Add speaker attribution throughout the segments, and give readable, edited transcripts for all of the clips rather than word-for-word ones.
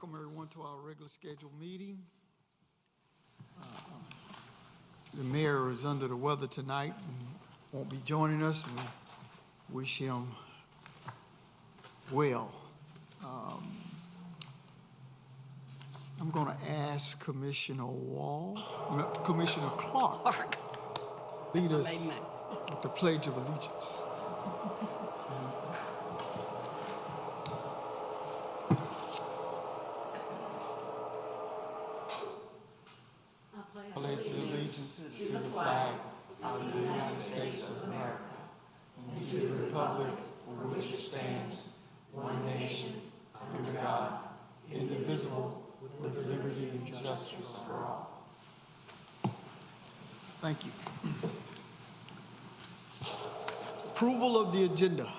Speaker 1: Welcome everyone to our regular scheduled meeting. The mayor is under the weather tonight and won't be joining us, and we wish him well. I'm going to ask Commissioner Clark, lead us with the Pledge of Allegiance. Pledge allegiance to the flag of the United States of America and to the republic for which it stands, one nation, under God, indivisible, with liberty and justice for all. Thank you. Approval of the agenda.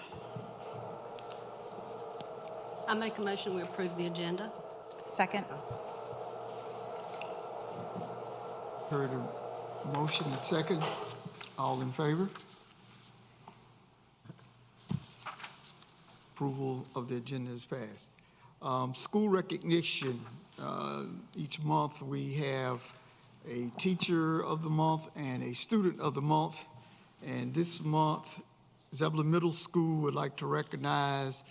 Speaker 2: I make a motion we approve the agenda.
Speaker 3: Second.
Speaker 1: Heard a motion and second. All in favor? Approval of the agenda is passed. School recognition. Each month we have a teacher of the month and a student of the month. And this month, Zebulon Middle School would like to recognize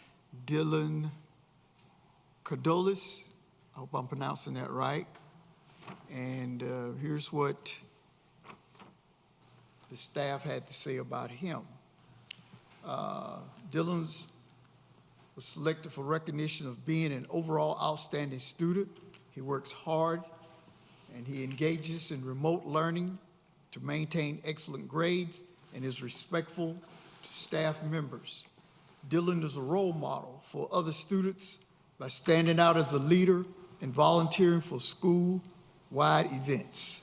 Speaker 1: Dylan Cadolis. I hope I'm pronouncing that right. And here's what the staff had to say about him. Dylan was selected for recognition of being an overall outstanding student. He works hard and he engages in remote learning to maintain excellent grades and is respectful to staff members. Dylan is a role model for other students by standing out as a leader and volunteering for school-wide events.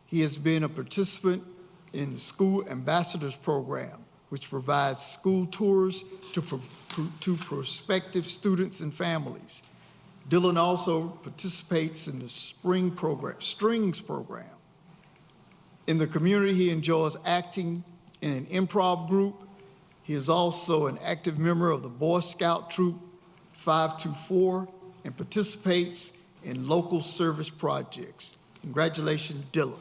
Speaker 1: He has been a participant in the School Ambassadors Program, which provides school tours to prospective students and families. Dylan also participates in the Strings program. In the community, he enjoys acting in an improv group. He is also an active member of the Boy Scout Troop 524 and participates in local service projects. Congratulations, Dylan.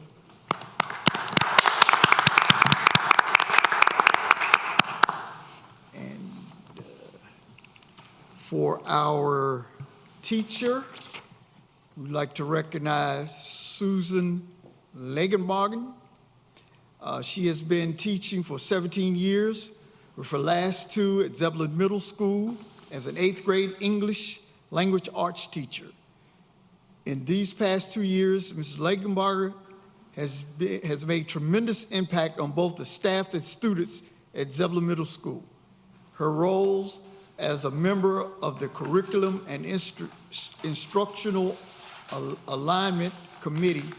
Speaker 1: And for our teacher, we'd like to recognize Susan Lagenbergen. She has been teaching for 17 years, with her last 2 at Zebulon Middle School as an 8th grade English language arts teacher. In these past 2 years, Mrs. Lagenberger has made tremendous impact on both the staff and students at Zebulon Middle School. Her roles as a member of the Curriculum and Instructional Alignment Committee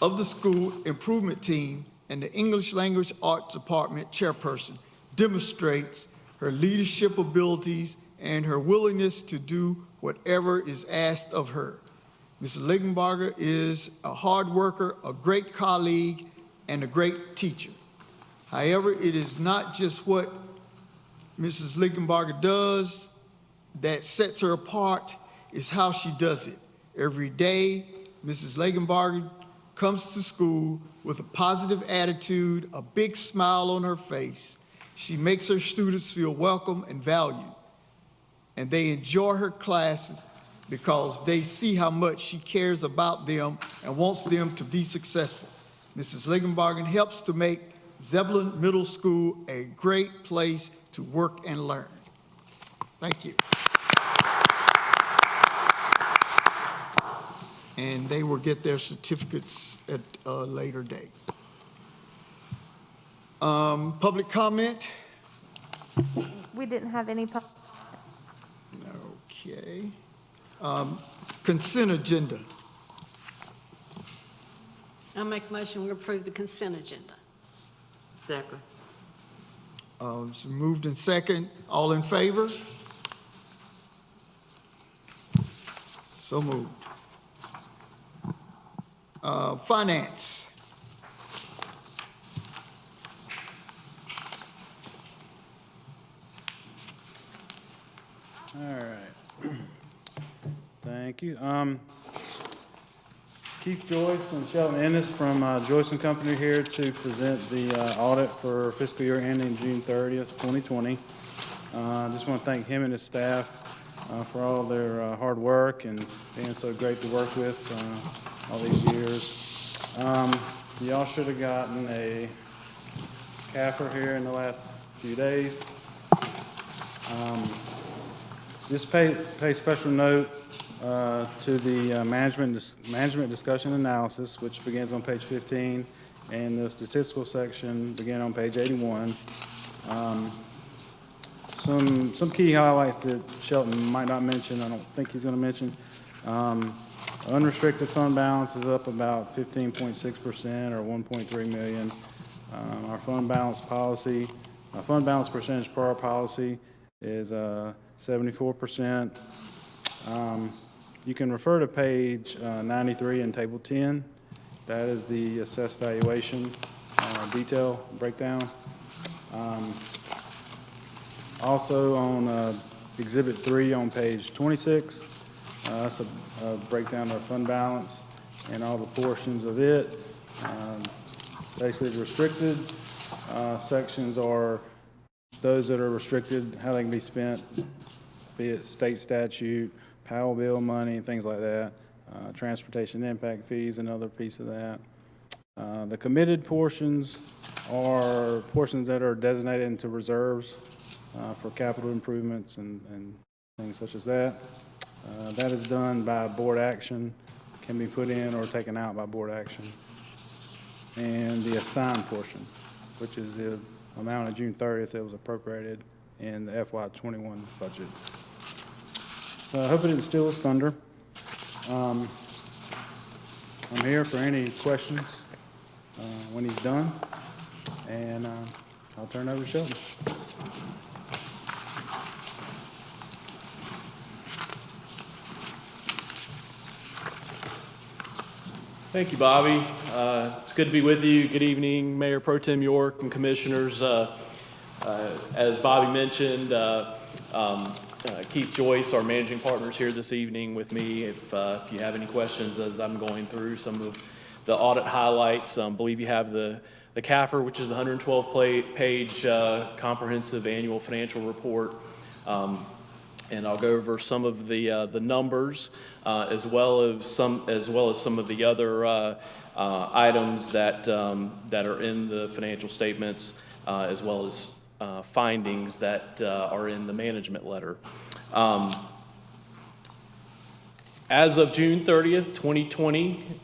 Speaker 1: of the School Improvement Team and the English Language Arts Department chairperson demonstrates her leadership abilities and her willingness to do whatever is asked of her. Mrs. Lagenberger is a hard worker, a great colleague, and a great teacher. However, it is not just what Mrs. Lagenberger does that sets her apart, it's how she does it. Every day, Mrs. Lagenberger comes to school with a positive attitude, a big smile on her face. She makes her students feel welcome and valued, and they enjoy her classes because they see how much she cares about them and wants them to be successful. Mrs. Lagenbergen helps to make Zebulon Middle School a great place to work and learn. Thank you. And they will get their certificates at a later date. Public comment?
Speaker 3: We didn't have any
Speaker 1: Okay. Consent agenda.
Speaker 2: I make a motion we approve the consent agenda.
Speaker 4: Second.
Speaker 1: It's moved in second. All in favor? So moved. Finance.
Speaker 5: All right. Thank you. Keith Joyce and Shelton Ennis from Joyce & Company here to present the audit for fiscal year ending June 30th, 2020. I just want to thank him and his staff for all their hard work and being so great to work with all these years. Y'all should have gotten a CAFR here in the last few days. Just pay special note to the management discussion analysis, which begins on page 15, and the statistical section begin on page 81. Some key highlights that Shelton might not mention, I don't think he's going to mention. Unrestricted fund balance is up about 15.6% or 1.3 million. Our fund balance percentage per our policy is 74%. You can refer to page 93 in table 10. That is the assessed valuation detail breakdown. Also on exhibit 3 on page 26, that's a breakdown of fund balance and all the portions of it. Basically the restricted sections are those that are restricted, how they can be spent, be it state statute, Powell bill money, things like that, transportation impact fees, another piece of that. The committed portions are portions that are designated into reserves for capital improvements and things such as that. That is done by board action, can be put in or taken out by board action. And the assigned portion, which is the amount of June 30th that was appropriated in the FY21 budget. So I hope it didn't steal his thunder. I'm here for any questions when he's done, and I'll turn it over to Shelton.
Speaker 6: Thank you, Bobby. It's good to be with you. Good evening, Mayor Pro Tem York and Commissioners. As Bobby mentioned, Keith Joyce, our managing partner, is here this evening with me. If you have any questions as I'm going through some of the audit highlights, I believe you have the CAFR, which is the 112-page comprehensive annual financial report. And I'll go over some of the numbers as well as some of the other items that are in the financial statements, as well as findings that are in the management letter. As of June 30th, 2020,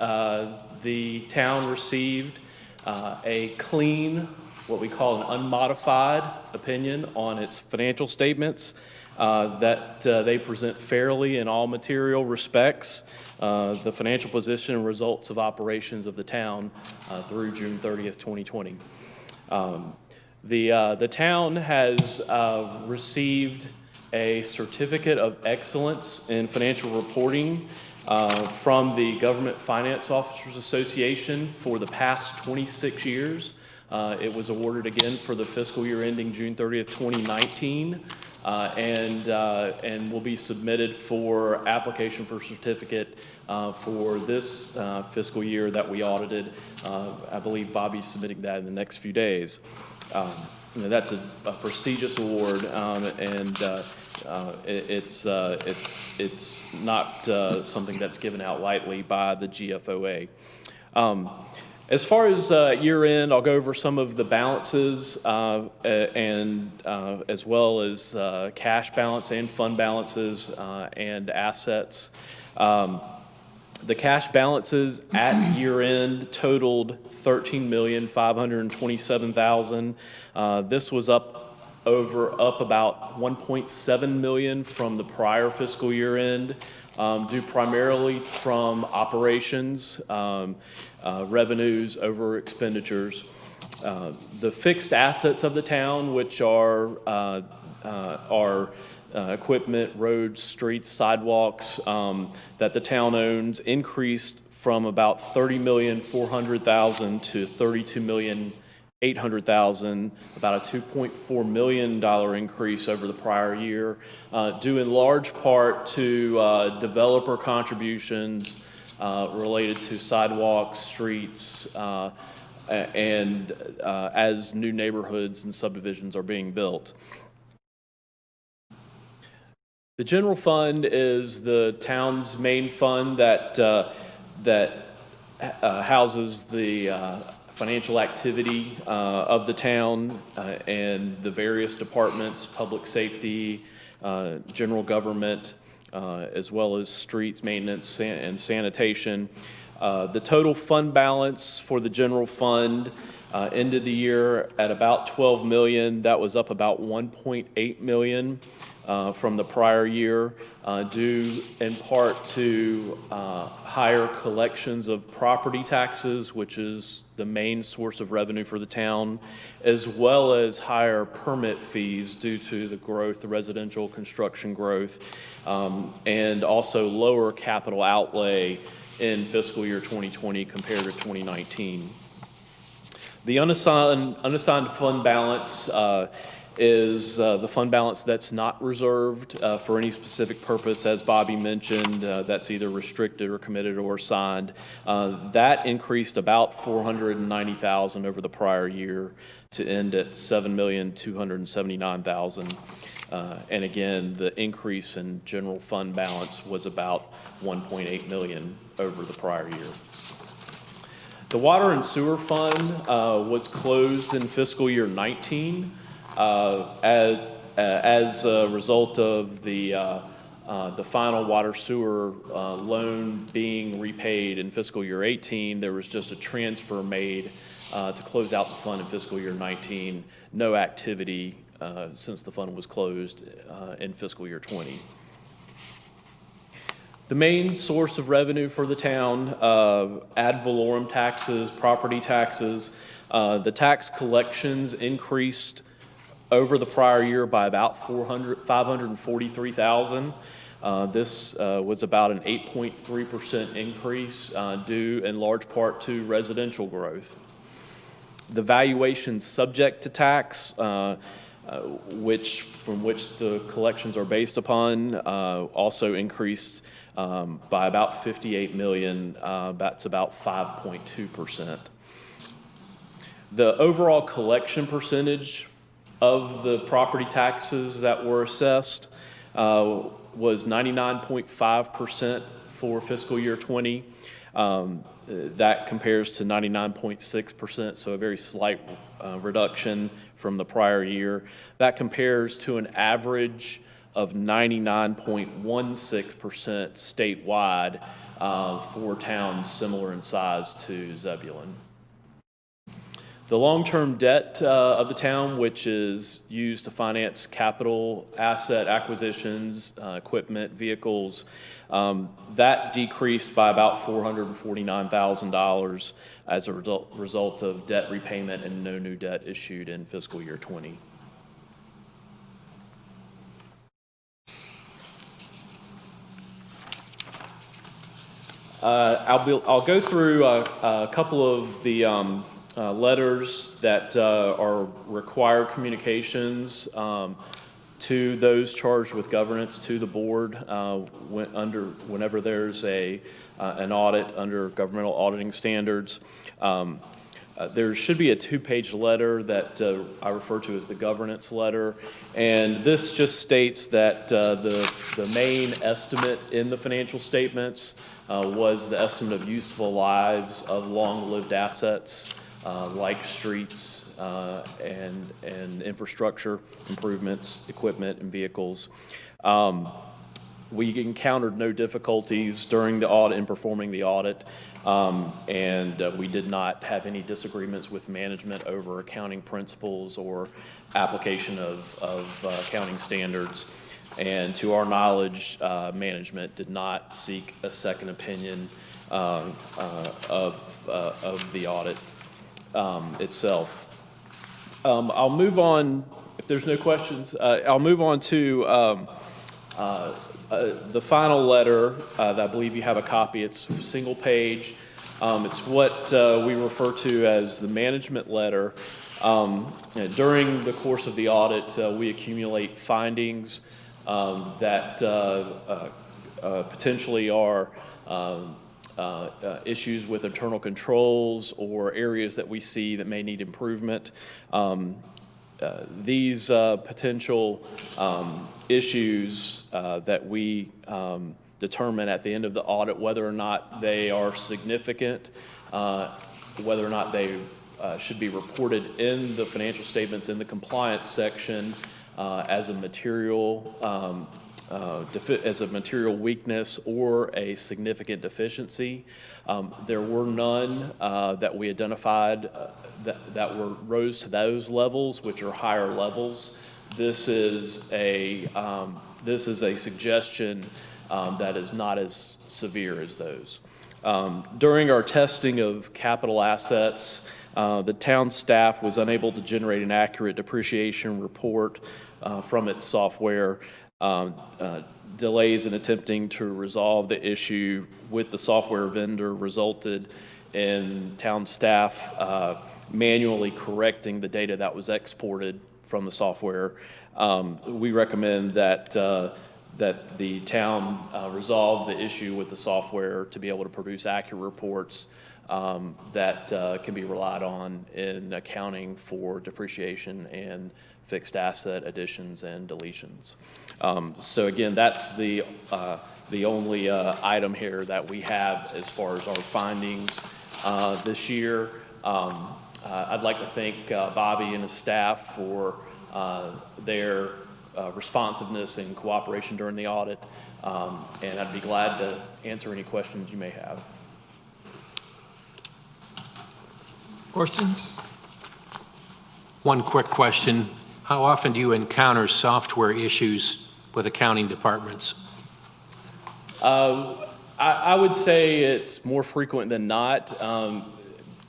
Speaker 6: the town received a clean, what we call an unmodified opinion on its financial statements. That they present fairly in all material respects, the financial position and results of operations of the town through June 30th, 2020. The town has received a certificate of excellence in financial reporting from the Government Finance Officers Association for the past 26 years. It was awarded again for the fiscal year ending June 30th, 2019. And will be submitted for application for certificate for this fiscal year that we audited. I believe Bobby's submitting that in the next few days. That's a prestigious award, and it's not something that's given out lightly by the GFOA. As far as year end, I'll go over some of the balances and as well as cash balance and fund balances and assets. The cash balances at year end totaled $13,527,000. This was up about $1.7 million from the prior fiscal year end, due primarily from operations, revenues over expenditures. The fixed assets of the town, which are equipment, roads, streets, sidewalks that the town owns, increased from about $30,400,000 to $32,800,000 $800,000, about a $2.4 million increase over the prior year, due in large part to developer contributions related to sidewalks, streets, and as new neighborhoods and subdivisions are being built. The general fund is the town's main fund that houses the financial activity of the town and the various departments, public safety, general government, as well as streets maintenance and sanitation. The total fund balance for the general fund ended the year at about $12 million. That was up about $1.8 million from the prior year, due in part to higher collections of property taxes, which is the main source of revenue for the town, as well as higher permit fees due to the growth, the residential construction growth, and also lower capital outlay in fiscal year 2020 compared to 2019. The unassigned fund balance is the fund balance that's not reserved for any specific purpose, as Bobby mentioned, that's either restricted or committed or assigned. That increased about $490,000 over the prior year to end at $7,279,000. And again, the increase in general fund balance was about $1.8 million over the prior year. The water and sewer fund was closed in fiscal year 19. As a result of the final water sewer loan being repaid in fiscal year 18, there was just a transfer made to close out the fund in fiscal year 19. No activity since the fund was closed in fiscal year 20. The main source of revenue for the town, ad valorem taxes, property taxes. The tax collections increased over the prior year by about $543,000. This was about an 8.3% increase, due in large part to residential growth. The valuation subject to tax, from which the collections are based upon, also increased by about $58 million. That's about 5.2%. The overall collection percentage of the property taxes that were assessed was 99.5% for fiscal year 20. That compares to 99.6%, so a very slight reduction from the prior year. That compares to an average of 99.16% statewide for towns similar in size to Zebulon. The long-term debt of the town, which is used to finance capital asset acquisitions, equipment, vehicles, that decreased by about $449,000 as a result of debt repayment and no new debt issued in fiscal year 20. I'll go through a couple of the letters that are required communications to those charged with governance to the board whenever there's an audit under governmental auditing standards. There should be a 2-page letter that I refer to as the governance letter, and this just states that the main estimate in the financial statements was the estimate of useful lives of long-lived assets like streets and infrastructure improvements, equipment, and vehicles. We encountered no difficulties during the audit in performing the audit, and we did not have any disagreements with management over accounting principles or application of accounting standards. And to our knowledge, management did not seek a second opinion of the audit itself. I'll move on, if there's no questions, I'll move on to the final letter that I believe you have a copy. It's single page. It's what we refer to as the management letter. During the course of the audit, we accumulate findings that potentially are issues with internal controls or areas that we see that may need improvement. These potential issues that we determine at the end of the audit whether or not they are significant, whether or not they should be reported in the financial statements in the compliance section as a material weakness or a significant deficiency. There were none that we identified that rose to those levels, which are higher levels. This is a suggestion that is not as severe as those. During our testing of capital assets, the town staff was unable to generate an accurate depreciation report from its software. Delays in attempting to resolve the issue with the software vendor resulted in town staff manually correcting the data that was exported from the software. We recommend that the town resolve the issue with the software to be able to produce accurate reports that can be relied on in accounting for depreciation and fixed asset additions and deletions. So again, that's the only item here that we have as far as our findings this year. I'd like to thank Bobby and his staff for their responsiveness and cooperation during the audit, and I'd be glad to answer any questions you may have.
Speaker 1: Questions?
Speaker 7: One quick question. How often do you encounter software issues with accounting departments?
Speaker 6: I would say it's more frequent than not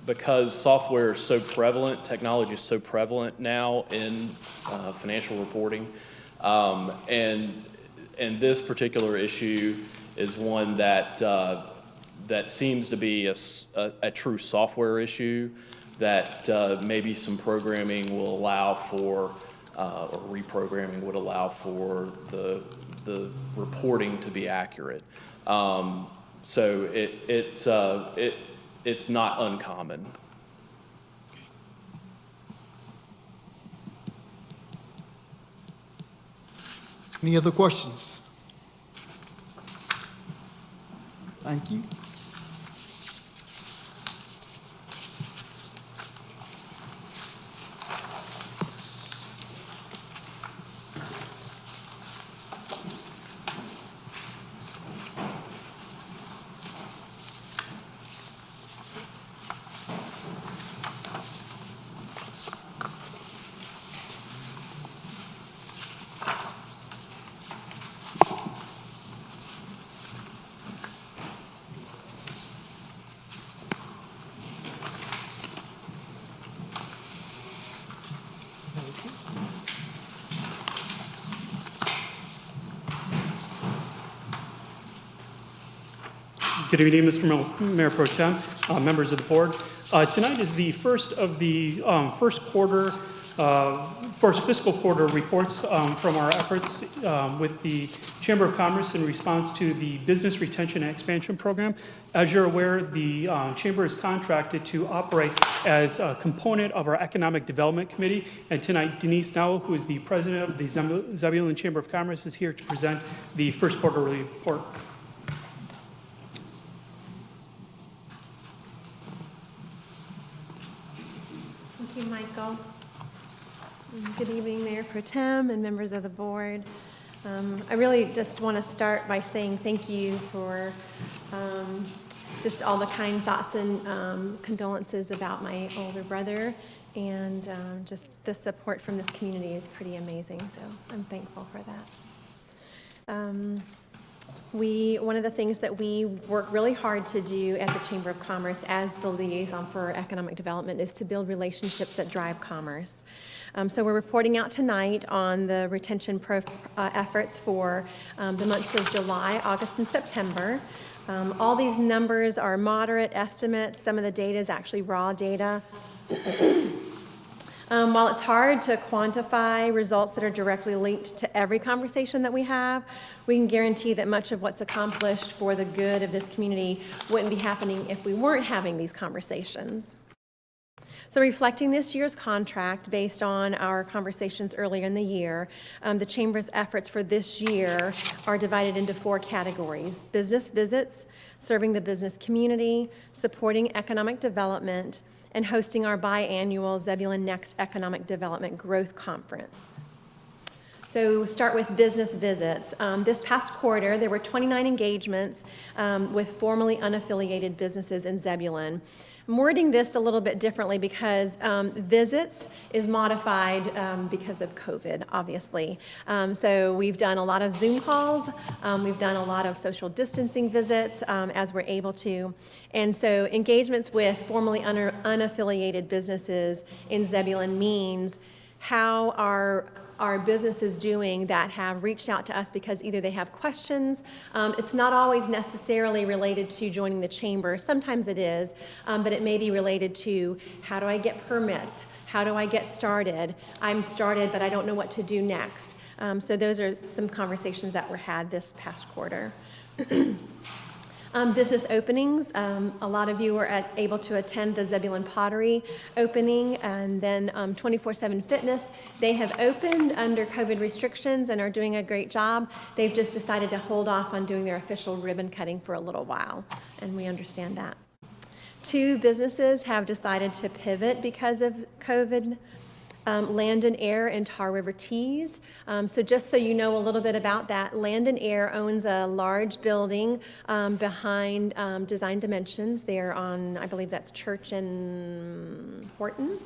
Speaker 6: because software is so prevalent, technology is so prevalent now in financial reporting. And this particular issue is one that seems to be a true software issue that maybe some programming will allow for, or reprogramming would allow for the reporting to be accurate. So it's not uncommon.
Speaker 1: Any other questions? Thank you.
Speaker 8: Good evening, Mr. Mayor Pro Tem, members of the board. Tonight is the first of the first fiscal quarter reports from our efforts with the Chamber of Commerce in response to the Business Retention and Expansion Program. As you're aware, the Chamber is contracted to operate as a component of our Economic Development Committee. And tonight, Denise Now, who is the president of the Zebulon Chamber of Commerce, is here to present the first quarter report.
Speaker 9: Thank you, Michael. Good evening, Mayor Pro Tem and members of the board. I really just want to start by saying thank you for just all the kind thoughts and condolences about my older brother, and just the support from this community is pretty amazing, so I'm thankful for that. One of the things that we work really hard to do at the Chamber of Commerce as the liaison for economic development is to build relationships that drive commerce. So we're reporting out tonight on the retention efforts for the months of July, August, and September. All these numbers are moderate estimates. Some of the data is actually raw data. While it's hard to quantify results that are directly linked to every conversation that we have, we can guarantee that much of what's accomplished for the good of this community wouldn't be happening if we weren't having these conversations. So reflecting this year's contract based on our conversations earlier in the year, the Chamber's efforts for this year are divided into 4 categories: business visits, serving the business community, supporting economic development, and hosting our biannual Zebulon Next Economic Development Growth Conference. So we'll start with business visits. This past quarter, there were 29 engagements with formerly unaffiliated businesses in Zebulon. I'm wording this a little bit differently because visits is modified because of COVID, obviously. So we've done a lot of Zoom calls. We've done a lot of social distancing visits as we're able to. And so engagements with formerly unaffiliated businesses in Zebulon means how our businesses doing that have reached out to us because either they have questions, it's not always necessarily related to joining the chamber, sometimes it is, but it may be related to how do I get permits, how do I get started, I'm started but I don't know what to do next. So those are some conversations that were had this past quarter. Business openings, a lot of you were able to attend the Zebulon Pottery opening, and then 24/7 Fitness. They have opened under COVID restrictions and are doing a great job. They've just decided to hold off on doing their official ribbon cutting for a little while, and we understand that. 2 businesses have decided to pivot because of COVID. Land and Air and Tar River Teas. So just so you know a little bit about that, Land and Air owns a large building behind Design Dimensions. They're on, I believe that's Church and Horton?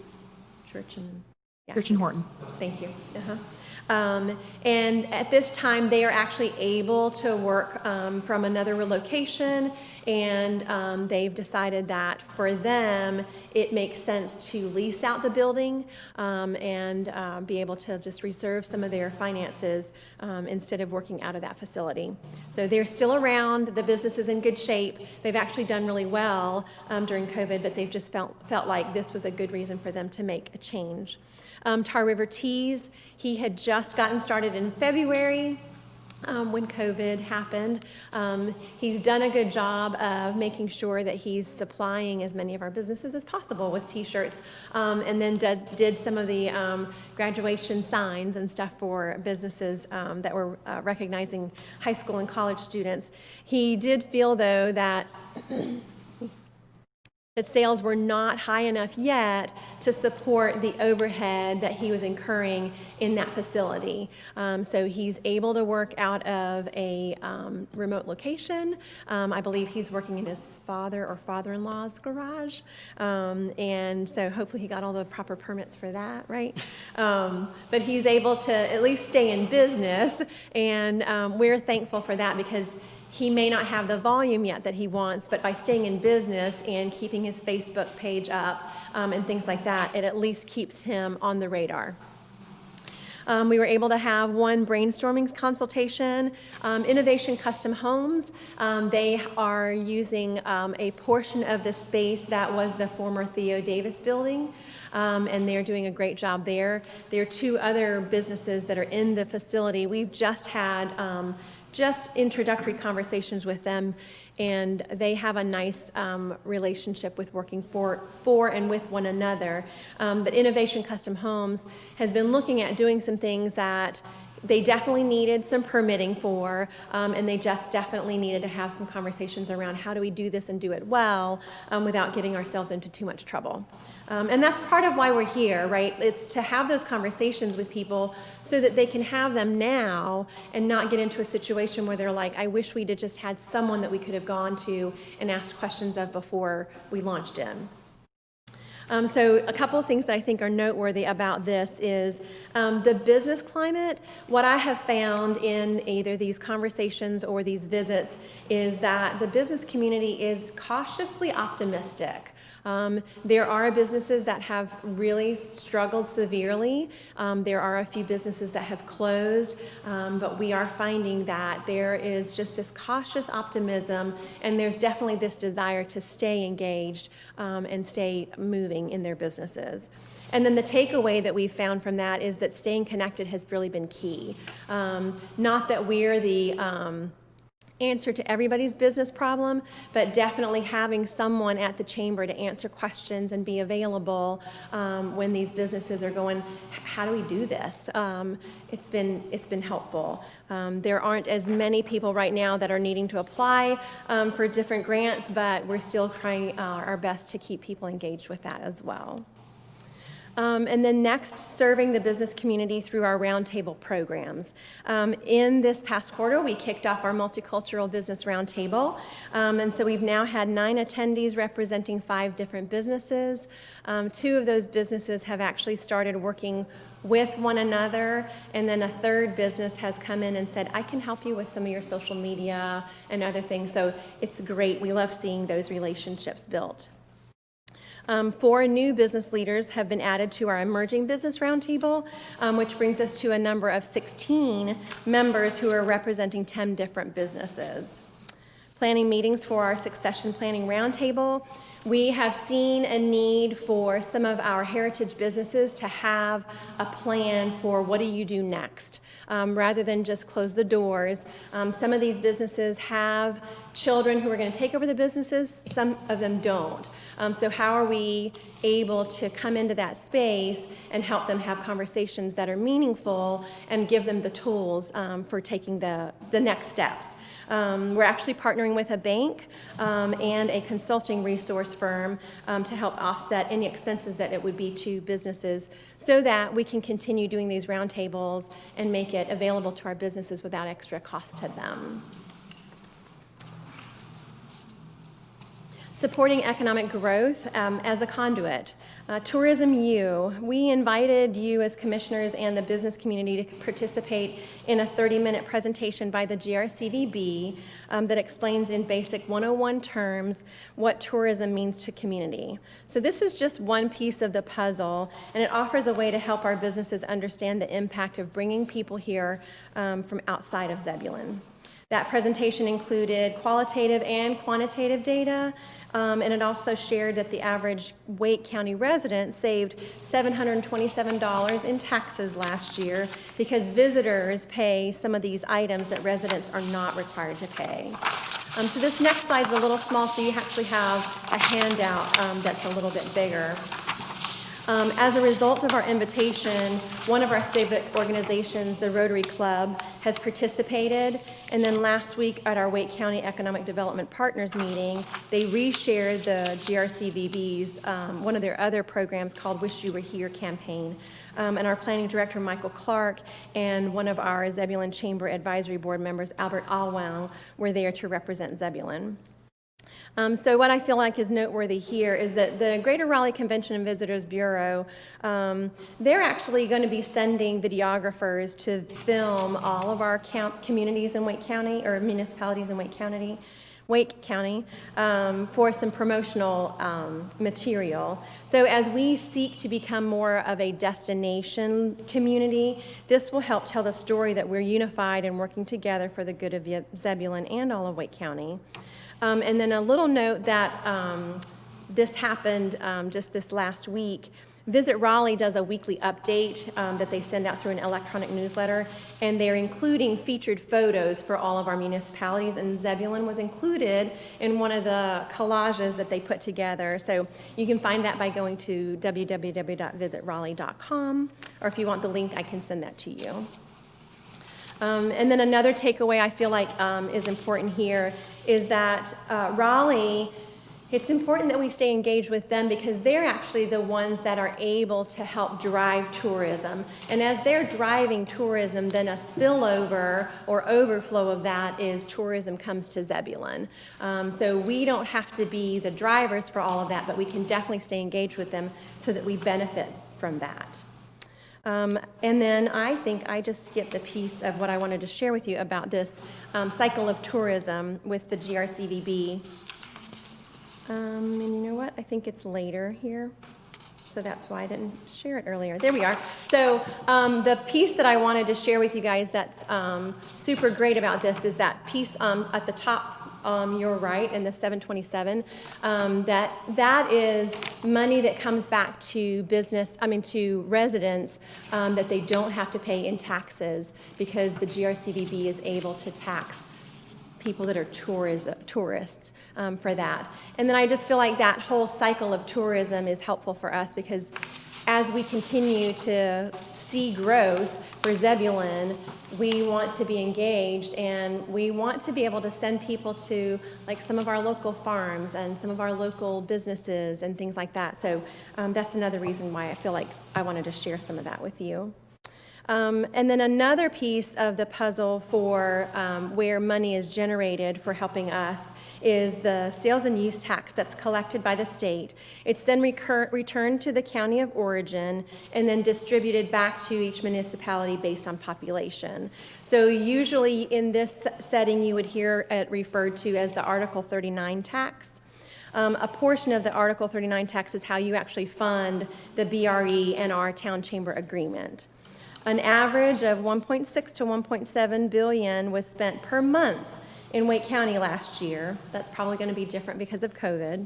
Speaker 9: Church and Horton. Thank you. And at this time, they are actually able to work from another location, and they've decided that for them, it makes sense to lease out the building and be able to just reserve some of their finances instead of working out of that facility. So they're still around. The business is in good shape. They've actually done really well during COVID, but they've just felt like this was a good reason for them to make a change. Tar River Teas, he had just gotten started in February when COVID happened. He's done a good job of making sure that he's supplying as many of our businesses as possible with t-shirts, and then did some of the graduation signs and stuff for businesses that were recognizing high school and college students. He did feel, though, that that sales were not high enough yet to support the overhead that he was incurring in that facility. So he's able to work out of a remote location. I believe he's working in his father or father-in-law's garage. And so hopefully he got all the proper permits for that, right? But he's able to at least stay in business, and we're thankful for that because he may not have the volume yet that he wants, but by staying in business and keeping his Facebook page up and things like that, it at least keeps him on the radar. We were able to have one brainstorming consultation. Innovation Custom Homes, they are using a portion of the space that was the former Theo Davis building, and they're doing a great job there. There are 2 other businesses that are in the facility. We've just had just introductory conversations with them, and they have a nice relationship with working for and with one another. But Innovation Custom Homes has been looking at doing some things that they definitely needed some permitting for, and they just definitely needed to have some conversations around how do we do this and do it well without getting ourselves into too much trouble. And that's part of why we're here, right? It's to have those conversations with people so that they can have them now and not get into a situation where they're like, I wish we'd have just had someone that we could have gone to and asked questions of before we launched in. So a couple of things that I think are noteworthy about this is the business climate. What I have found in either these conversations or these visits is that the business community is cautiously optimistic. There are businesses that have really struggled severely. There are a few businesses that have closed, but we are finding that there is just this cautious optimism, and there's definitely this desire to stay engaged and stay moving in their businesses. And then the takeaway that we've found from that is that staying connected has really been key. Not that we're the answer to everybody's business problem, but definitely having someone at the chamber to answer questions and be available when these businesses are going, how do we do this? It's been helpful. There aren't as many people right now that are needing to apply for different grants, but we're still trying our best to keep people engaged with that as well. And then next, serving the business community through our roundtable programs. In this past quarter, we kicked off our multicultural business roundtable. And so we've now had 9 attendees representing 5 different businesses. 2 of those businesses have actually started working with one another, and then a 3rd business has come in and said, I can help you with some of your social media and other things. So it's great. We love seeing those relationships built. 4 new business leaders have been added to our Emerging Business Roundtable, which brings us to a number of 16 members who are representing 10 different businesses. Planning meetings for our Succession Planning Roundtable. We have seen a need for some of our heritage businesses to have a plan for what do you do next, rather than just close the doors. Some of these businesses have children who are going to take over the businesses, some of them don't. So how are we able to come into that space and help them have conversations that are meaningful and give them the tools for taking the next steps? We're actually partnering with a bank and a consulting resource firm to help offset any expenses that it would be to businesses so that we can continue doing these roundtables and make it available to our businesses without extra cost to them. Supporting economic growth as a conduit. Tourism U, we invited you as commissioners and the business community to participate in a 30-minute presentation by the GRCVB that explains in basic 101 terms what tourism means to community. So this is just one piece of the puzzle, and it offers a way to help our businesses understand the impact of bringing people here from outside of Zebulon. That presentation included qualitative and quantitative data, and it also shared that the average Wake County resident saved $727 in taxes last year because visitors pay some of these items that residents are not required to pay. So this next slide is a little small, so you actually have a handout that's a little bit bigger. As a result of our invitation, one of our civic organizations, the Rotary Club, has participated. And then last week at our Wake County Economic Development Partners meeting, they reshared the GRCVB's, one of their other programs called Wish You Were Here campaign. And our planning director, Michael Clark, and one of our Zebulon Chamber Advisory Board members, Albert Alwang, were there to represent Zebulon. So what I feel like is noteworthy here is that the Greater Raleigh Convention and Visitors Bureau, they're actually going to be sending videographers to film all of our communities in Wake County, or municipalities in Wake County, for some promotional material. So as we seek to become more of a destination community, this will help tell the story that we're unified and working together for the good of Zebulon and all of Wake County. And then a little note that this happened just this last week. Visit Raleigh does a weekly update that they send out through an electronic newsletter, and they're including featured photos for all of our municipalities, and Zebulon was included in one of the collages that they put together. So you can find that by going to www.visitraleigh.com, or if you want the link, I can send that to you. And then another takeaway I feel like is important here is that Raleigh, it's important that we stay engaged with them because they're actually the ones that are able to help drive tourism. And as they're driving tourism, then a spillover or overflow of that is tourism comes to Zebulon. So we don't have to be the drivers for all of that, but we can definitely stay engaged with them so that we benefit from that. And then I think I just skipped a piece of what I wanted to share with you about this cycle of tourism with the GRCVB. And you know what? I think it's later here. So that's why I didn't share it earlier. There we are. So the piece that I wanted to share with you guys that's super great about this is that piece at the top you're right, in the 727, that is money that comes back to to residents that they don't have to pay in taxes because the GRCVB is able to tax people that are tourists for that. And then I just feel like that whole cycle of tourism is helpful for us because as we continue to see growth for Zebulon, we want to be engaged and we want to be able to send people to like some of our local farms and some of our local businesses and things like that. So that's another reason why I feel like I wanted to share some of that with you. And then another piece of the puzzle for where money is generated for helping us is the sales and use tax that's collected by the state. It's then returned to the county of origin and then distributed back to each municipality based on population. So usually in this setting, you would hear it referred to as the Article 39 tax. A portion of the Article 39 tax is how you actually fund the BRE and our town chamber agreement. An average of 1.6 to 1.7 billion was spent per month in Wake County last year. That's probably going to be different because of COVID.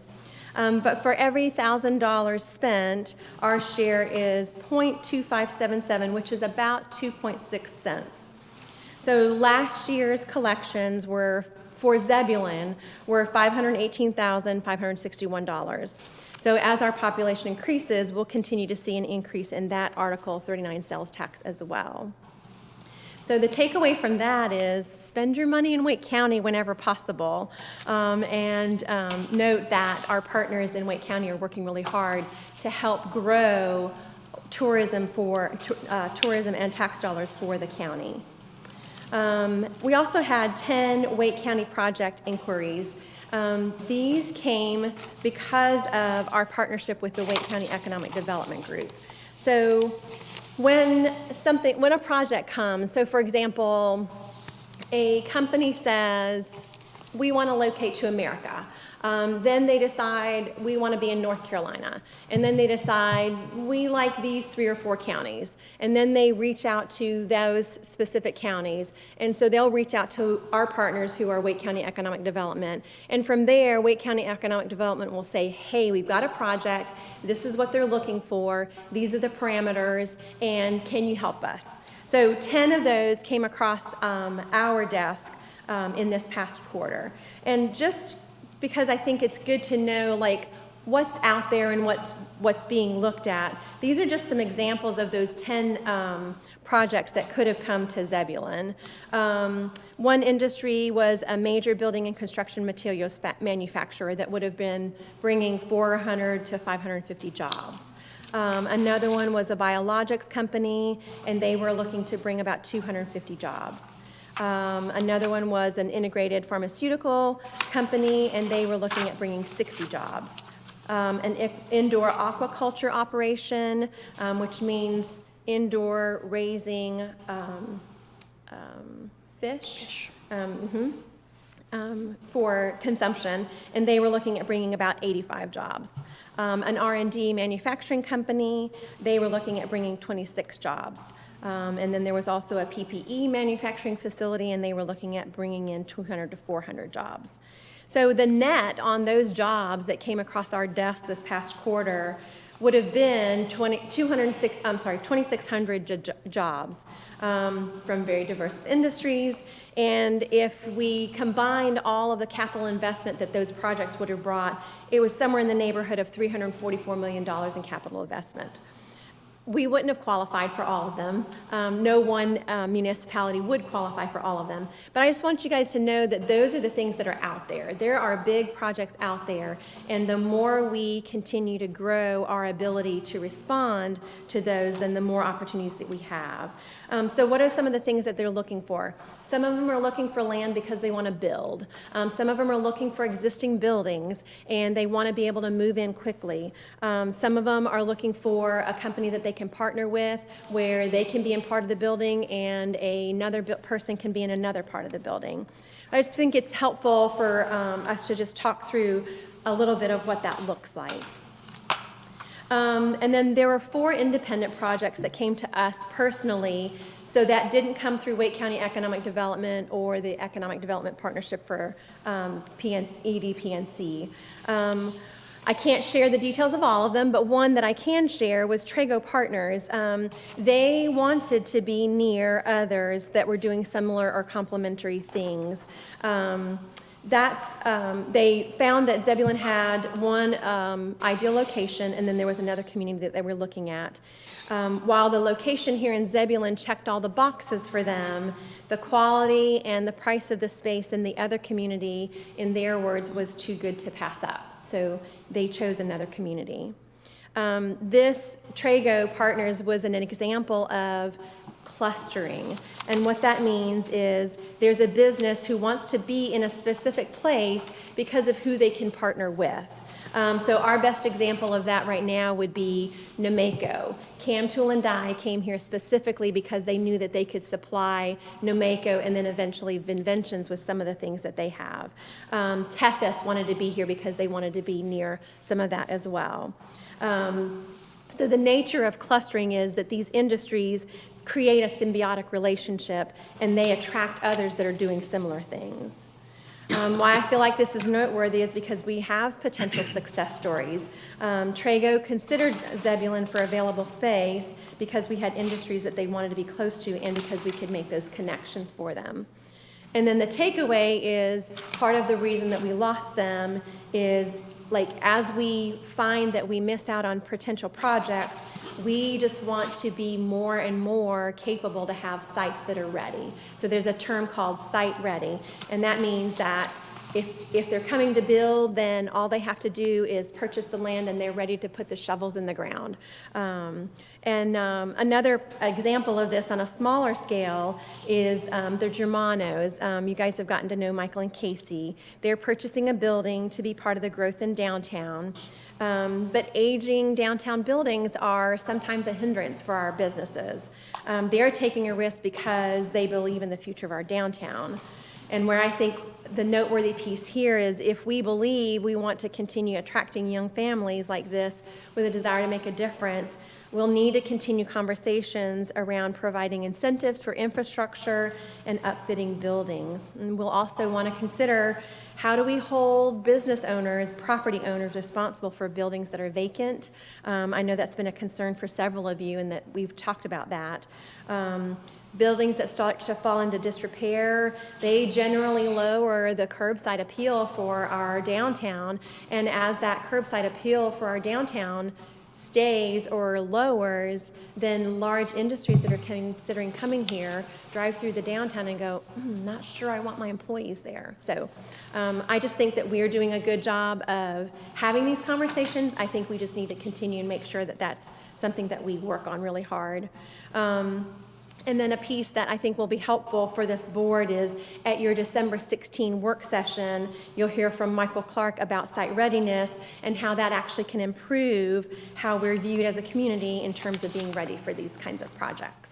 Speaker 9: But for every $1,000 spent, our share is 0.2577, which is about 2.6 cents. So last year's collections were for Zebulon were $518,561. So as our population increases, we'll continue to see an increase in that Article 39 sales tax as well. So the takeaway from that is spend your money in Wake County whenever possible, and note that our partners in Wake County are working really hard to help grow tourism and tax dollars for the county. We also had 10 Wake County project inquiries. These came because of our partnership with the Wake County Economic Development Group. So when a project comes, so for example, a company says, we want to locate to America. Then they decide we want to be in North Carolina. And then they decide we like these 3 or 4 counties. And then they reach out to those specific counties. And so they'll reach out to our partners who are Wake County Economic Development. And from there, Wake County Economic Development will say, hey, we've got a project. This is what they're looking for. These are the parameters. And can you help us? So 10 of those came across our desk in this past quarter. And just because I think it's good to know like what's out there and what's being looked at. These are just some examples of those 10 projects that could have come to Zebulon. One industry was a major building and construction materials manufacturer that would have been bringing 400 to 550 jobs. Another one was a biologics company, and they were looking to bring about 250 jobs. Another one was an integrated pharmaceutical company, and they were looking at bringing 60 jobs. An indoor aquaculture operation, which means indoor raising fish for consumption, and they were looking at bringing about 85 jobs. An R&D manufacturing company, they were looking at bringing 26 jobs. And then there was also a PPE manufacturing facility, and they were looking at bringing in 200 to 400 jobs. So the net on those jobs that came across our desk this past quarter would have been 2,600 jobs from very diverse industries. And if we combined all of the capital investment that those projects would have brought, it was somewhere in the neighborhood of $344 million in capital investment. We wouldn't have qualified for all of them. No one municipality would qualify for all of them. But I just want you guys to know that those are the things that are out there. There are big projects out there, and the more we continue to grow our ability to respond to those, then the more opportunities that we have. So what are some of the things that they're looking for? Some of them are looking for land because they want to build. Some of them are looking for existing buildings, and they want to be able to move in quickly. Some of them are looking for a company that they can partner with, where they can be in part of the building and another person can be in another part of the building. I just think it's helpful for us to just talk through a little bit of what that looks like. And then there were 4 independent projects that came to us personally So that didn't come through Wake County Economic Development or the Economic Development Partnership for EDPNC. I can't share the details of all of them, but one that I can share was Trago Partners. They wanted to be near others that were doing similar or complementary things. They found that Zebulon had one ideal location, and then there was another community that they were looking at. While the location here in Zebulon checked all the boxes for them, the quality and the price of the space in the other community, in their words, was too good to pass up. So they chose another community. This Trago Partners was an example of clustering. And what that means is there's a business who wants to be in a specific place because of who they can partner with. So our best example of that right now would be Nomeco. Cam Tool and Die came here specifically because they knew that they could supply Nomeco and then eventually Vinventions with some of the things that they have. Tethys wanted to be here because they wanted to be near some of that as well. So the nature of clustering is that these industries create a symbiotic relationship and they attract others that are doing similar things. Why I feel like this is noteworthy is because we have potential success stories. Trago considered Zebulon for available space because we had industries that they wanted to be close to and because we could make those connections for them. And then the takeaway is part of the reason that we lost them is like as we find that we miss out on potential projects, we just want to be more and more capable to have sites that are ready. So there's a term called site ready, and that means that if they're coming to build, then all they have to do is purchase the land and they're ready to put the shovels in the ground. Another example of this on a smaller scale is the Germanos. You guys have gotten to know Michael and Casey. They're purchasing a building to be part of the growth in downtown. But aging downtown buildings are sometimes a hindrance for our businesses. They're taking a risk because they believe in the future of our downtown. And where I think the noteworthy piece here is if we believe we want to continue attracting young families like this with a desire to make a difference, we'll need to continue conversations around providing incentives for infrastructure and upfitting buildings. And we'll also want to consider how do we hold business owners, property owners responsible for buildings that are vacant? I know that's been a concern for several of you and that we've talked about that. Buildings that start to fall into disrepair, they generally lower the curbside appeal for our downtown. And as that curbside appeal for our downtown stays or lowers, then large industries that are considering coming here drive through the downtown and go, not sure I want my employees there. So I just think that we're doing a good job of having these conversations. I think we just need to continue and make sure that that's something that we work on really hard. And then a piece that I think will be helpful for this board is at your December 16 work session, you'll hear from Michael Clark about site readiness and how that actually can improve how we're viewed as a community in terms of being ready for these kinds of projects.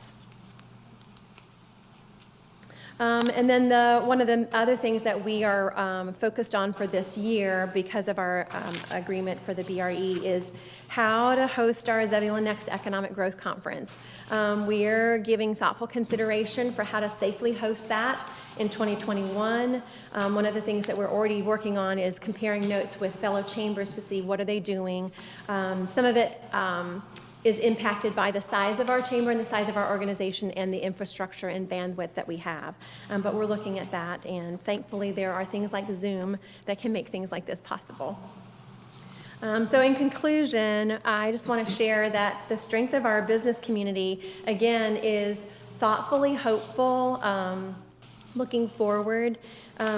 Speaker 9: And then one of the other things that we are focused on for this year because of our agreement for the BRE is how to host our Zebulon Next Economic Growth Conference. We're giving thoughtful consideration for how to safely host that in 2021. One of the things that we're already working on is comparing notes with fellow chambers to see what are they doing. Some of it is impacted by the size of our chamber and the size of our organization and the infrastructure and bandwidth that we have. But we're looking at that, and thankfully there are things like Zoom that can make things like this possible. So in conclusion, I just want to share that the strength of our business community, again, is thoughtfully hopeful, looking forward.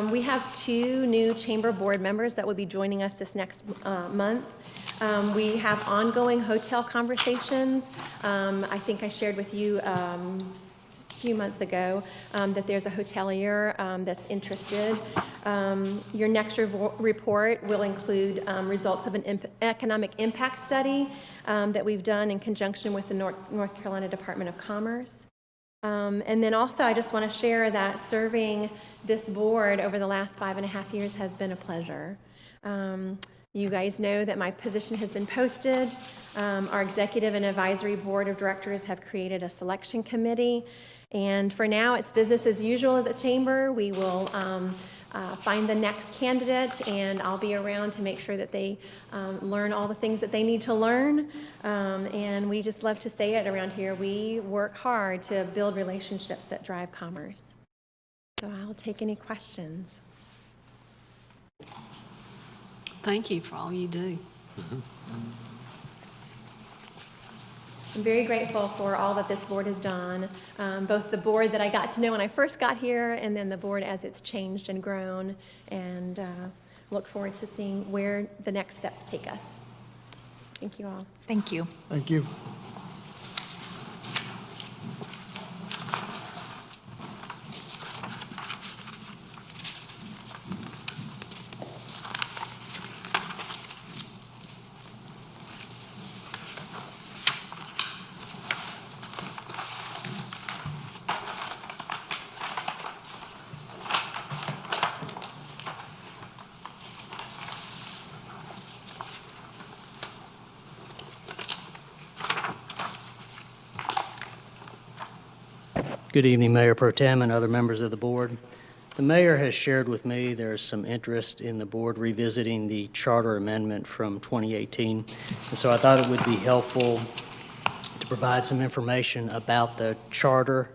Speaker 9: We have 2 new chamber board members that will be joining us this next month. We have ongoing hotel conversations. I think I shared with you a few months ago that there's a hotelier that's interested. Your next report will include results of an economic impact study that we've done in conjunction with the North Carolina Department of Commerce. And then also I just want to share that serving this board over the last 5.5 years has been a pleasure. You guys know that my position has been posted. Our executive and advisory board of directors have created a selection committee, And for now, it's business as usual at the chamber. We will find the next candidate, and I'll be around to make sure that they learn all the things that they need to learn. And we just love to say it around here. We work hard to build relationships that drive commerce. So I'll take any questions.
Speaker 2: Thank you for all you do.
Speaker 9: I'm very grateful for all that this board has done, both the board that I got to know when I first got here and then the board as it's changed and grown, and look forward to seeing where the next steps take us. Thank you all.
Speaker 3: Thank you.
Speaker 1: Thank you.
Speaker 10: Good evening, Mayor Pro Tem and other members of the board. The mayor has shared with me there's some interest in the board revisiting the charter amendment from 2018. And so I thought it would be helpful to provide some information about the charter,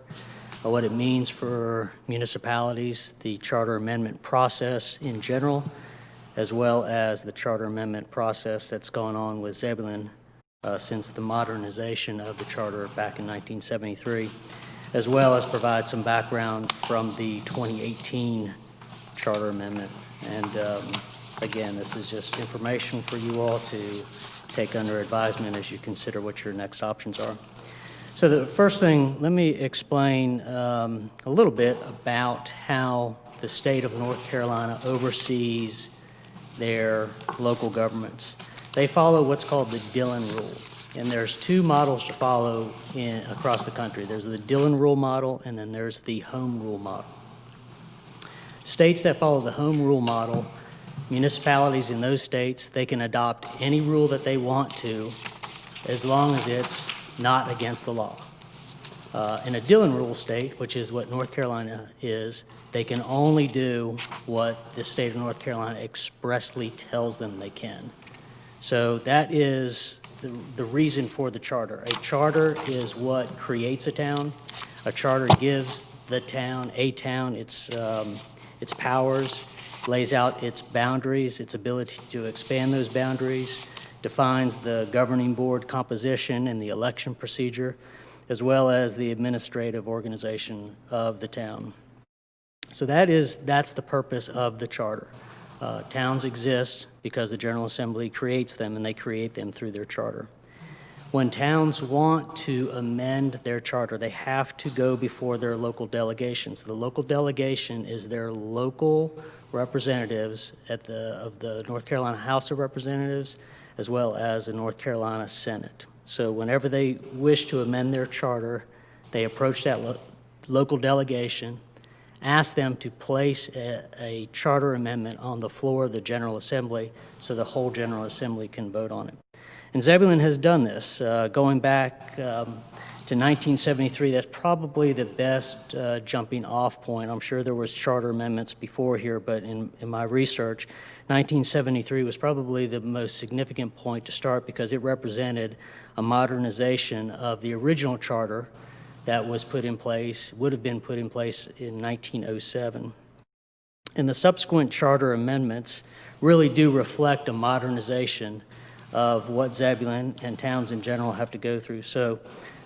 Speaker 10: what it means for municipalities, the charter amendment process in general, as well as the charter amendment process that's gone on with Zebulon since the modernization of the charter back in 1973. As well as provide some background from the 2018 charter amendment. And again, this is just information for you all to take under advisement as you consider what your next options are. So the first thing, let me explain a little bit about how the state of North Carolina oversees their local governments. They follow what's called the Dillon Rule. And there's two models to follow across the country. There's the Dillon Rule model, and then there's the Home Rule model. States that follow the Home Rule model, municipalities in those states, they can adopt any rule that they want to as long as it's not against the law. In a Dillon Rule state, which is what North Carolina is, they can only do what the state of North Carolina expressly tells them they can. So that is the reason for the charter. A charter is what creates a town. A charter gives the town, its powers, lays out its boundaries, its ability to expand those boundaries, defines the governing board composition and the election procedure, as well as the administrative organization of the town. So that's the purpose of the charter. Towns exist because the General Assembly creates them, and they create them through their charter. When towns want to amend their charter, they have to go before their local delegations. The local delegation is their local representatives of the North Carolina House of Representatives, as well as the North Carolina Senate. So whenever they wish to amend their charter, they approach that local delegation, ask them to place a charter amendment on the floor of the General Assembly so the whole General Assembly can vote on it. And Zebulon has done this. Going back to 1973, that's probably the best jumping off point. I'm sure there was charter amendments before here, but in my research, 1973 was probably the most significant point to start because it represented a modernization of the original charter that was put in place, would have been put in place in 1907. And the subsequent charter amendments really do reflect a modernization of what Zebulon and towns in general have to go through. So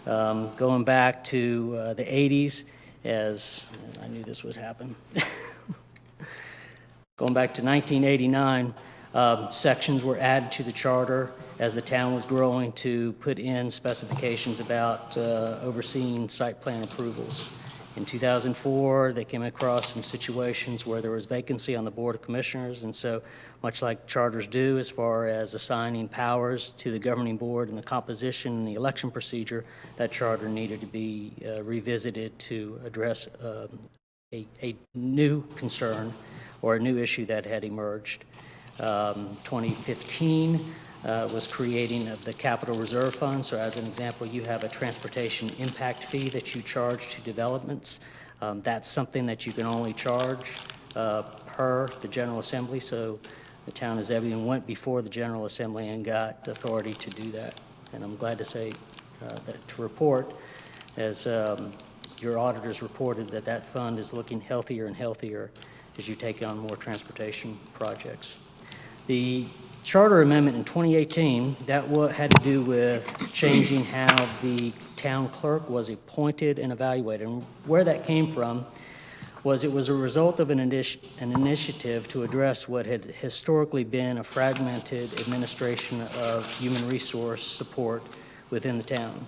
Speaker 10: going back to the 80s, as I knew this would happen, going back to 1989, sections were added to the charter as the town was growing to put in specifications about overseeing site plan approvals. In 2004, they came across some situations where there was vacancy on the Board of Commissioners, and so much like charters do as far as assigning powers to the governing board and the composition and the election procedure, that charter needed to be revisited to address a new concern or a new issue that had emerged. 2015, was creating of the capital reserve fund. So as an example, you have a transportation impact fee that you charge to developments. That's something that you can only charge per the General Assembly. So the town of Zebulon went before the General Assembly and got authority to do that. And I'm glad to say that to report, as your auditors reported, that that fund is looking healthier and healthier as you take on more transportation projects. The charter amendment in 2018, that had to do with changing how the town clerk was appointed and evaluated. And where that came from was it was a result of an initiative to address what had historically been a fragmented administration of human resource support within the town.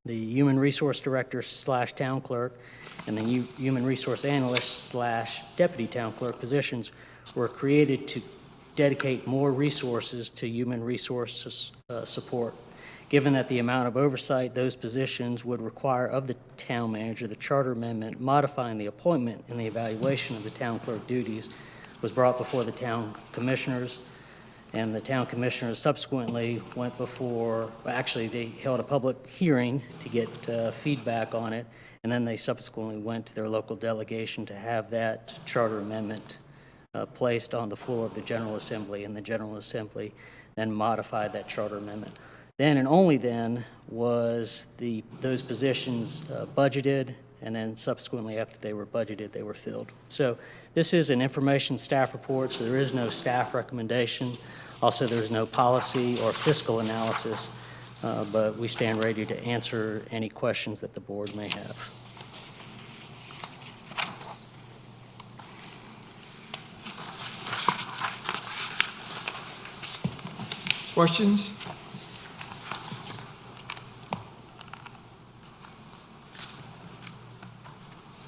Speaker 10: The human resource director / town clerk and the human resource analyst / deputy town clerk positions were created to dedicate more resources to human resource support. Given that the amount of oversight those positions would require of the town manager, the charter amendment modifying the appointment and the evaluation of the town clerk duties was brought before the town commissioners, and the town commissioners subsequently went before, actually they held a public hearing to get feedback on it, and then they subsequently went to their local delegation to have that charter amendment placed on the floor of the General Assembly, and the General Assembly then modified that charter amendment. Then and only then was those positions budgeted, and then subsequently after they were budgeted, they were filled. So this is an information staff report, so there is no staff recommendation. Also, there's no policy or fiscal analysis, but we stand ready to answer any questions that the board may have.
Speaker 1: Questions?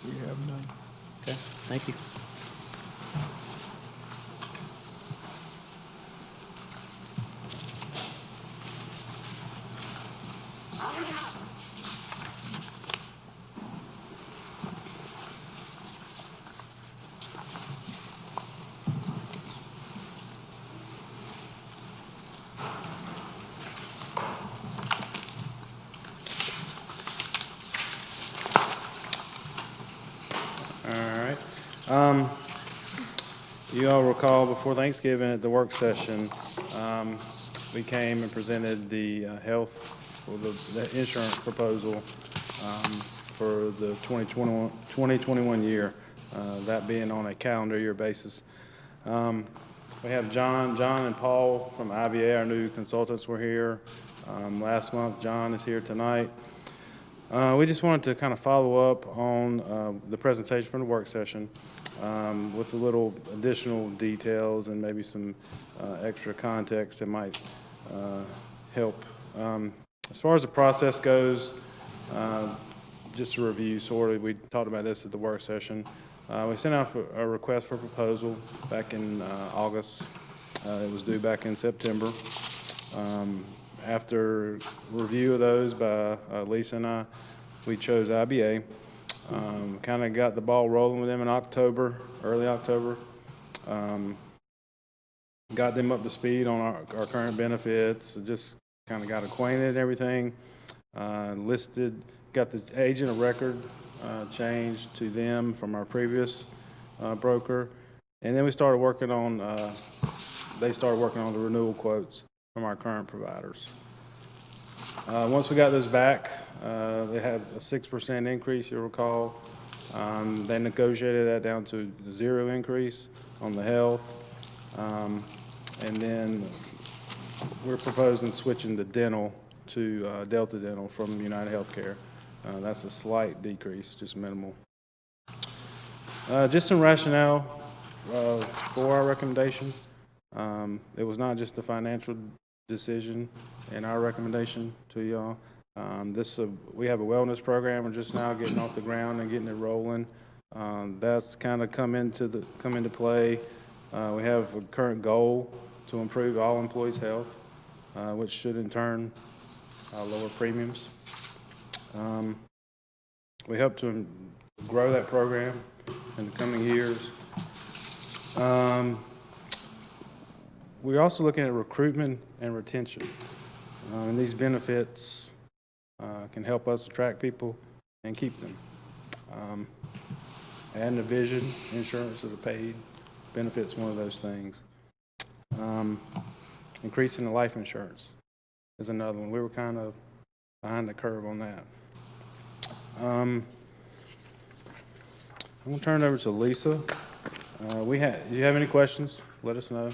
Speaker 1: We have none.
Speaker 10: Okay, thank you.
Speaker 5: You all recall before Thanksgiving at the work session, we came and presented the health, or the insurance proposal for the 2021 year, that being on a calendar year basis. We have John and Paul from IBA, our new consultants, were here last month. John is here tonight. We just wanted to kind of follow up on the presentation from the work session with a little additional details and maybe some extra context that might help. As far as the process goes, just a review sort of, we talked about this at the work session. We sent out a request for proposal back in August. It was due back in September. After review of those by Lisa and I, we chose IBA. Kind of got the ball rolling with them in October, early October. Got them up to speed on our current benefits, just kind of got acquainted and everything. Got the agent of record changed to them from our previous broker. And then we started working on, they started working on the renewal quotes from our current providers. Once we got those back, they had a 6% increase, you'll recall. They negotiated that down to 0 increase on the health. And then we're proposing switching the dental to Delta Dental from United Healthcare. That's a slight decrease, just minimal. Just some rationale for our recommendation. It was not just a financial decision in our recommendation to y'all. We have a wellness program. We're just now getting off the ground and getting it rolling. That's kind of come into play. We have a current goal to improve all employees' health, which should in turn lower premiums. We hope to grow that program in the coming years. We're also looking at recruitment and retention. And these benefits can help us attract people and keep them. Adding the vision insurance to the paid benefits, one of those things. Increasing the life insurance is another one. We were kind of behind the curve on that. I'm going to turn it over to Lisa. If you have any questions, let us know.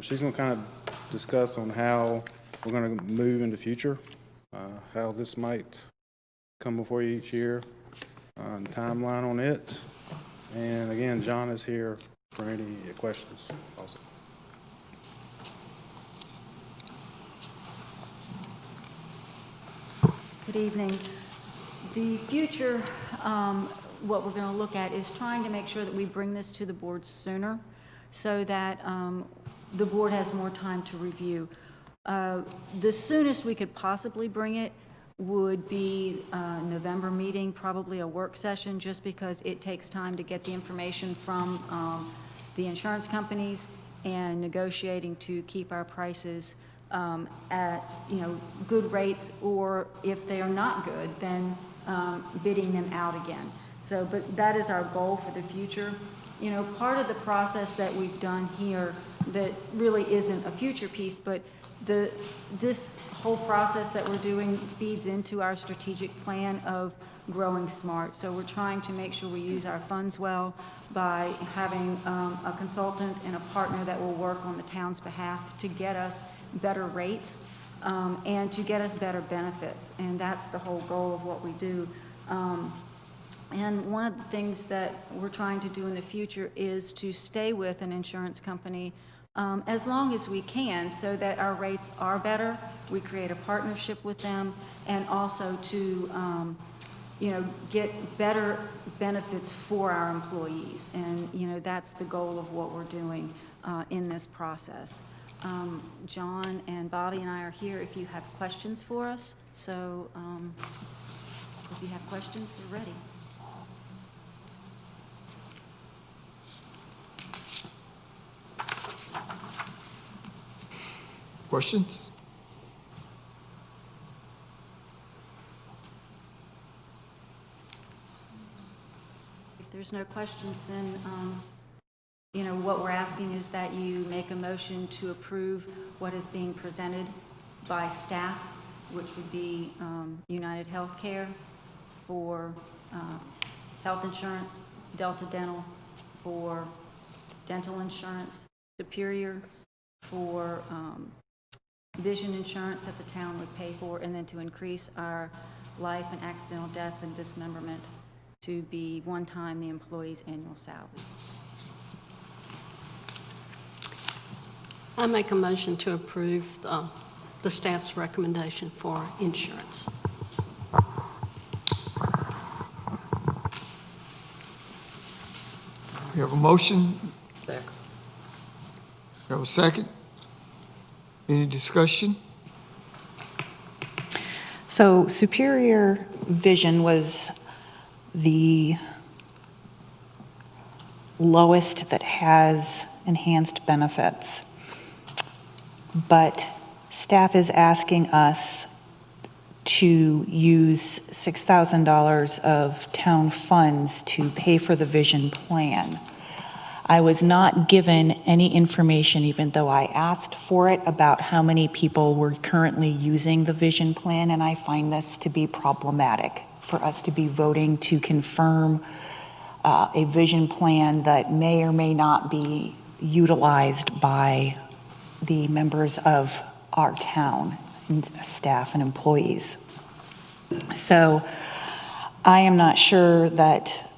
Speaker 5: She's going to kind of discuss on how we're going to move in the future, how this might come before you each year, timeline on it. And again, John is here for any questions also.
Speaker 11: Good evening. The future, what we're going to look at is trying to make sure that we bring this to the board sooner so that the board has more time to review. The soonest we could possibly bring it would be November meeting, probably a work session, just because it takes time to get the information from the insurance companies and negotiating to keep our prices at, good rates, or if they are not good, then bidding them out again. So, but that is our goal for the future. Part of the process that we've done here that really isn't a future piece, but this whole process that we're doing feeds into our strategic plan of growing smart. So we're trying to make sure we use our funds well by having a consultant and a partner that will work on the town's behalf to get us better rates and to get us better benefits. And that's the whole goal of what we do. And one of the things that we're trying to do in the future is to stay with an insurance company as long as we can, so that our rates are better. We create a partnership with them, and also to get better benefits for our employees. And that's the goal of what we're doing in this process. John and Bobby and I are here if you have questions for us. So if you have questions, we're ready.
Speaker 1: Questions?
Speaker 11: If there's no questions, then what we're asking is that you make a motion to approve what is being presented by staff, which would be United Healthcare for health insurance, Delta Dental for dental insurance, Superior for vision insurance that the town would pay for, and then to increase our life and accidental death and dismemberment to be one time the employee's annual salary.
Speaker 2: I make a motion to approve the staff's recommendation for insurance.
Speaker 1: We have a motion.
Speaker 4: Second.
Speaker 1: We have a second. Any discussion?
Speaker 12: So Superior Vision was the lowest that has enhanced benefits, but staff is asking us to use $6,000 of town funds to pay for the vision plan. I was not given any information, even though I asked for it, about how many people were currently using the vision plan, and I find this to be problematic for us to be voting to confirm a vision plan that may or may not be utilized by the members of our town, and staff and employees. So I am not sure that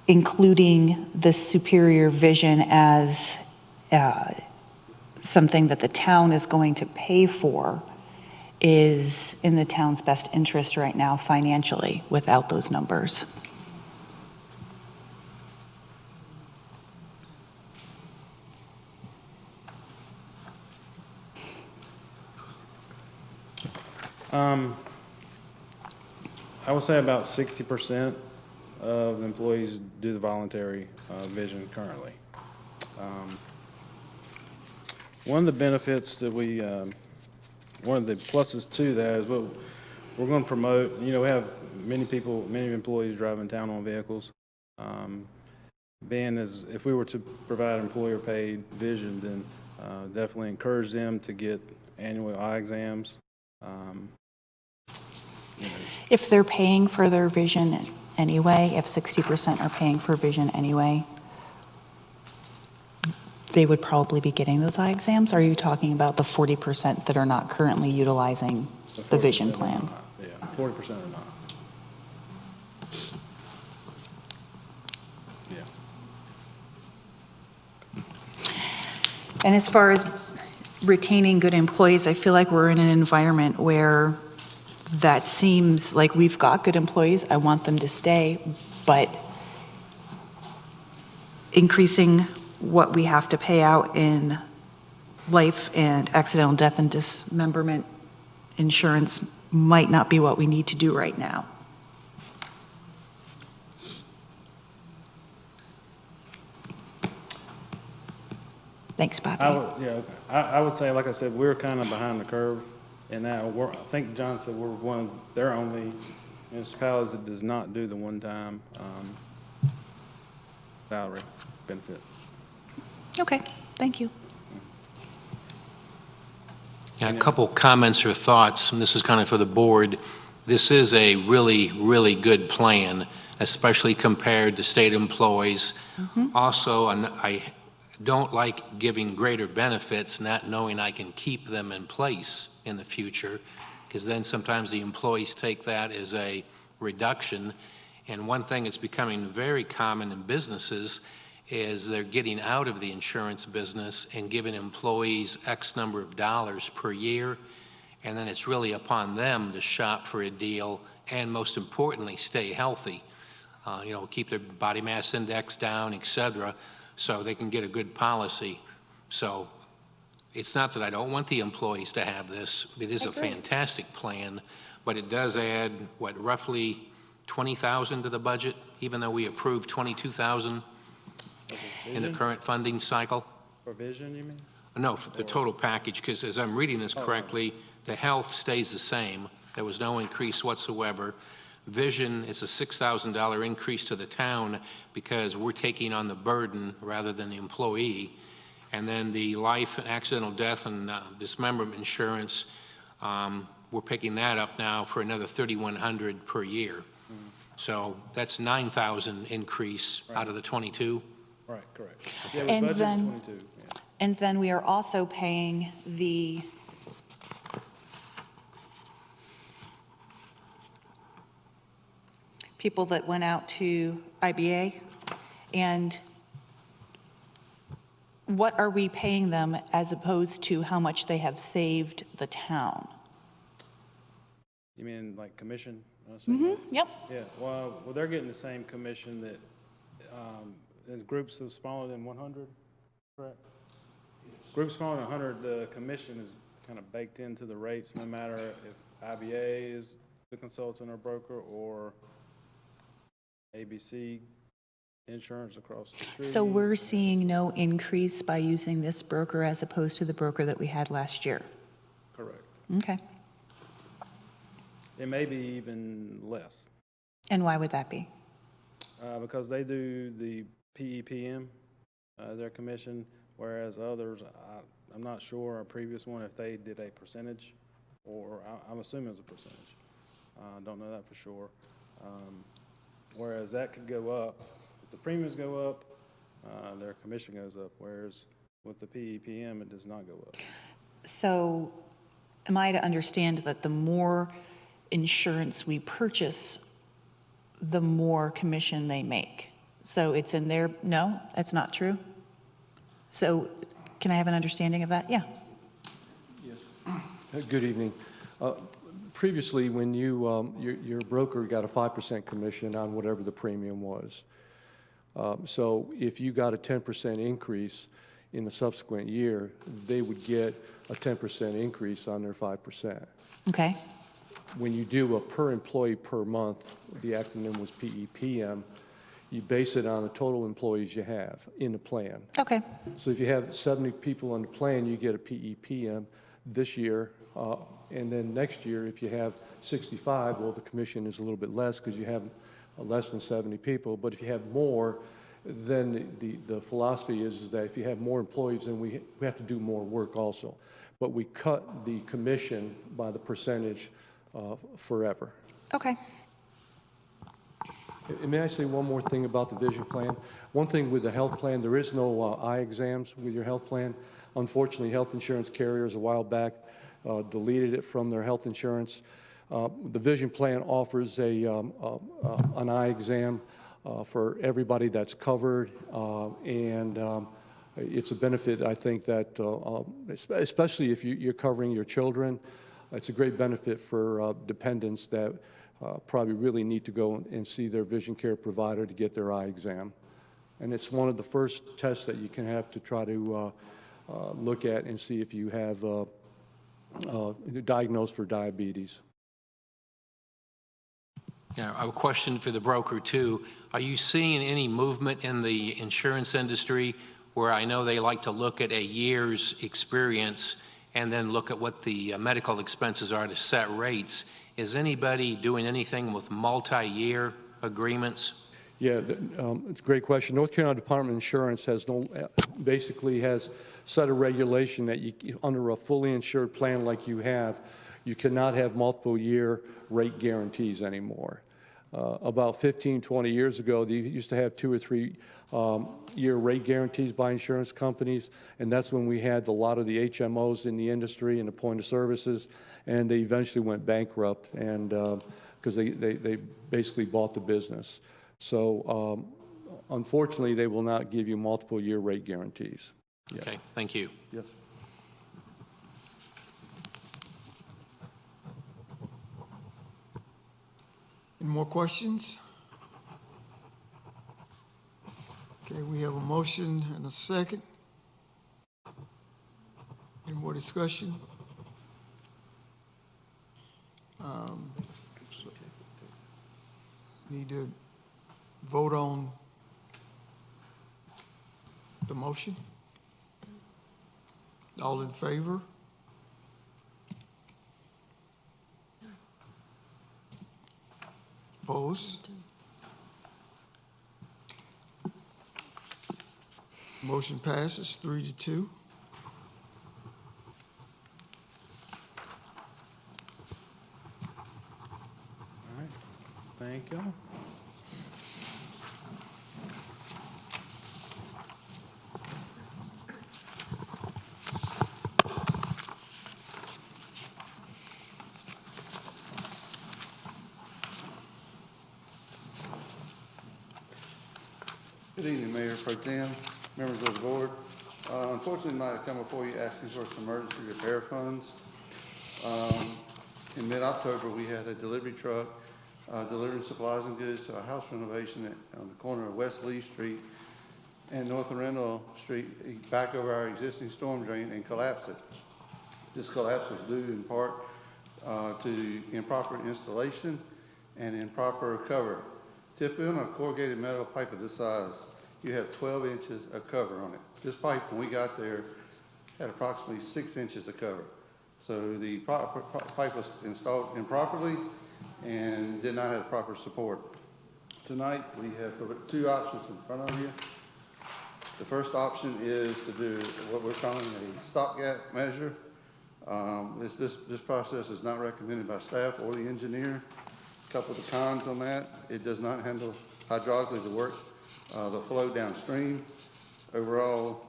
Speaker 12: including the Superior Vision as something that the town is going to pay for is in the town's best interest right now financially without those numbers.
Speaker 5: I would say about 60% of employees do the voluntary vision currently. One of the benefits that we, one of the pluses to that is we're going to promote, we have many employees driving town-owned vehicles. Being as, if we were to provide employer-paid vision, then definitely encourage them to get annual eye exams.
Speaker 12: If they're paying for their vision anyway, if 60% are paying for vision anyway, they would probably be getting those eye exams? Are you talking about the 40% that are not currently utilizing the vision plan?
Speaker 5: Yeah, 40% or not. Yeah.
Speaker 12: And as far as retaining good employees, I feel like we're in an environment where that seems like we've got good employees. I want them to stay, but increasing what we have to pay out in life and accidental death and dismemberment insurance might not be what we need to do right now. Thanks, Bobby.
Speaker 5: I would say, like I said, we're kind of behind the curve in that. I think John said we're one of their only municipalities that does not do the one-time salary benefit.
Speaker 12: Okay, thank you.
Speaker 7: Yeah, a couple comments or thoughts, and this is kind of for the board. This is a really, really good plan, especially compared to state employees. Also, I don't like giving greater benefits, not knowing I can keep them in place in the future, because then sometimes the employees take that as a reduction. And one thing that's becoming very common in businesses is they're getting out of the insurance business and giving employees X number of dollars per year, and then it's really upon them to shop for a deal and, most importantly, stay healthy. Keep their body mass index down, et cetera, so they can get a good policy. So it's not that I don't want the employees to have this. It is a fantastic plan, but it does add, roughly $20,000 to the budget, even though we approved $22,000 in the current funding cycle?
Speaker 5: For vision, you mean?
Speaker 7: No, for the total package, because as I'm reading this correctly, the health stays the same. There was no increase whatsoever. Vision is a $6,000 increase to the town because we're taking on the burden rather than the employee. And then the life, accidental death, and dismemberment insurance, we're picking that up now for another $3,100 per year. So that's $9,000 increase out of the 22.
Speaker 5: Right, correct. Yeah, we
Speaker 12: And
Speaker 5: budgeted
Speaker 12: then-
Speaker 5: 22. Yeah.
Speaker 12: And then we are also paying the people that went out to IBA. And what are we paying them as opposed to how much they have saved the town?
Speaker 5: You mean like commission?
Speaker 12: Yep.
Speaker 5: Yeah, well, they're getting the same commission that, in groups of smaller than 100, correct? Groups smaller than 100, the commission is kind of baked into the rates, no matter if IBA is the consultant or broker or ABC Insurance across the street.
Speaker 12: So we're seeing no increase by using this broker as opposed to the broker that we had last year?
Speaker 5: Correct.
Speaker 12: Okay.
Speaker 5: It may be even less.
Speaker 12: And why would that be?
Speaker 5: Because they do the PEPM, their commission, whereas others, I'm not sure, a previous one, if they did a percentage, or I'm assuming it's a percentage. Don't know that for sure. Whereas that could go up. If the premiums go up, their commission goes up, whereas with the PEPM, it does not go up.
Speaker 12: So am I to understand that the more insurance we purchase, the more commission they make? So it's in their, no, that's not true? So can I have an understanding of that? Yeah.
Speaker 13: Yes. Good evening. Previously, when your broker got a 5% commission on whatever the premium was. So if you got a 10% increase in the subsequent year, they would get a 10% increase on their 5%.
Speaker 12: Okay.
Speaker 13: When you do a per employee per month, the acronym was PEPM, You base it on the total employees you have in the plan.
Speaker 12: Okay.
Speaker 13: So if you have 70 people on the plan, you get a PEPM this year. And then next year, if you have 65, well, the commission is a little bit less because you have less than 70 people. But if you have more, then the philosophy is that if you have more employees, then we have to do more work also. But we cut the commission by the percentage forever.
Speaker 12: Okay.
Speaker 13: And may I say one more thing about the vision plan? One thing with the health plan, there is no eye exams with your health plan. Unfortunately, health insurance carriers a while back deleted it from their health insurance. The vision plan offers an eye exam for everybody that's covered, and it's a benefit, I think, that especially if you're covering your children, it's a great benefit for dependents that probably really need to go and see their vision care provider to get their eye exam. And it's one of the first tests that you can have to try to look at and see if you have diagnosed for diabetes.
Speaker 7: Yeah, I have a question for the broker too. Are you seeing any movement in the insurance industry where I know they like to look at a year's experience and then look at what the medical expenses are to set rates? Is anybody doing anything with multi-year agreements?
Speaker 13: Yeah, it's a great question. North Carolina Department of Insurance has basically has set a regulation that under a fully insured plan like you have, you cannot have multiple year rate guarantees anymore. About 15, 20 years ago, they used to have 2 or 3 year rate guarantees by insurance companies, and that's when we had a lot of the HMOs in the industry and the point of services, and they eventually went bankrupt, and because they basically bought the business. So unfortunately, they will not give you multiple year rate guarantees. Yes.
Speaker 7: Okay, thank you.
Speaker 13: Yes.
Speaker 1: Any more questions? Okay, we have a motion and a second. Any more discussion? Need to vote on the motion? All in favor? Opposed? Motion passes 3-2.
Speaker 5: All right, thank you.
Speaker 14: Good evening, Mayor Pro Tem, members of the board. Unfortunately, tonight I come before you asking for some emergency repair funds. In mid-October, we had a delivery truck delivering supplies and goods to a house renovation on the corner of West Lee Street and North Arundel Street, back over our existing storm drain and collapse it. This collapse was due in part to improper installation and improper cover. Typically on a corrugated metal pipe of this size, you have 12 inches of cover on it. This pipe, when we got there, had approximately 6 inches of cover. So the pipe was installed improperly and did not have proper support. Tonight, we have 2 options in front of you. The first option is to do what we're calling a stopgap measure. This process is not recommended by staff or the engineer. A couple of the cons on that: it does not handle hydraulically the work, the flow downstream. Overall,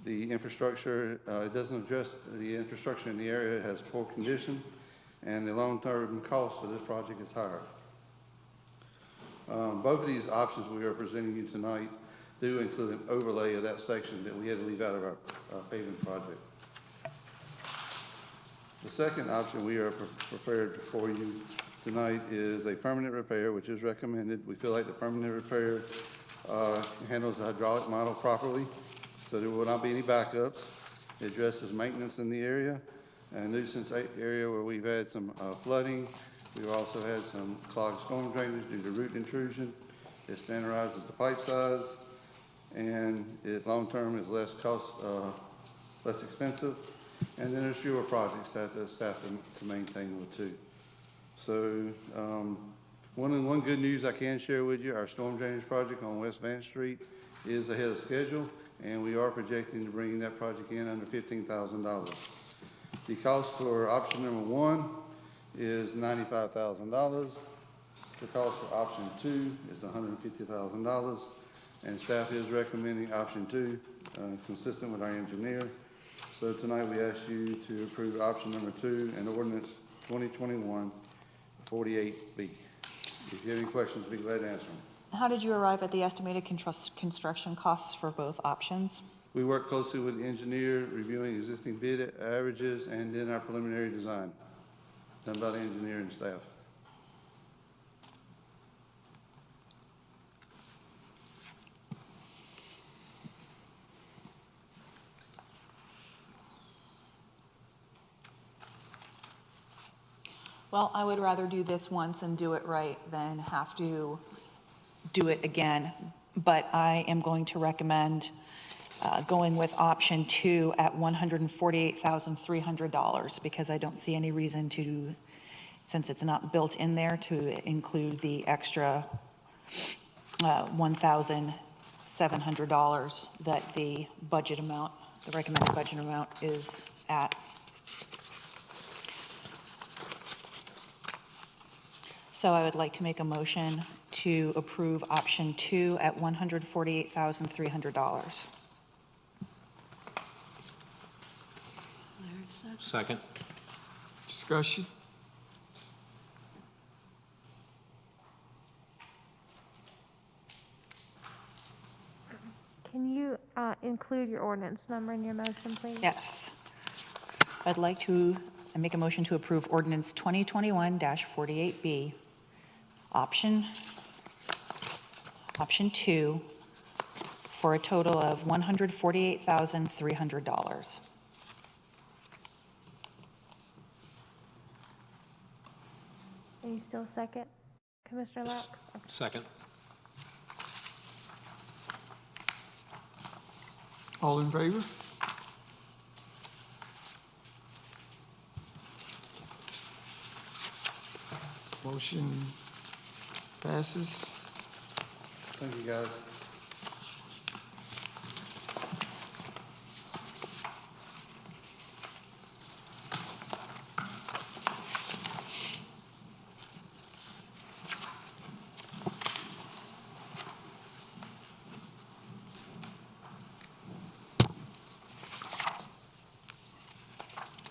Speaker 14: the infrastructure, it doesn't address the infrastructure in the area. It has poor condition, and the long-term cost of this project is higher. Both of these options we are presenting you tonight do include an overlay of that section that we had to leave out of our paving project. The second option we are prepared for you tonight is a permanent repair, which is recommended. We feel like the permanent repair handles the hydraulic model properly, so there will not be any backups. It addresses maintenance in the area, a nuisance area where we've had some flooding. We've also had some clogged storm drainage due to root intrusion, It standardizes the pipe size, and it long-term is less expensive. And then there's fewer projects that the staff to maintain with too. So, one good news I can share with you, our storm drainage project on West Vance Street is ahead of schedule, and we are projecting to bring that project in under $15,000. The cost for option number 1 is $95,000. The cost for option 2 is $150,000, and staff is recommending option 2, consistent with our engineer. So tonight we ask you to approve option number 2 and ordinance 2021-48B. If you have any questions, be glad to answer them.
Speaker 12: How did you arrive at the estimated construction costs for both options?
Speaker 14: We work closely with the engineer, reviewing existing bid averages and then our preliminary design, done by the engineer and staff.
Speaker 12: Well, I would rather do this once and do it right than have to do it again. But I am going to recommend going with option 2 at $148,300 because I don't see any reason to, since it's not built in there, to include the extra $1,700 that the budget amount, the recommended budget amount is at. So I would like to make a motion to approve option 2 at $148,300.
Speaker 7: Second.
Speaker 1: Discussion?
Speaker 3: Can you include your ordinance number in your motion, please?
Speaker 12: Yes. I'd like to make a motion to approve ordinance 2021-48B, option 2, for a total of $148,300.
Speaker 3: Are you still second, Commissioner Laux?
Speaker 7: Second.
Speaker 1: All in favor? Motion passes.
Speaker 14: Thank you, guys.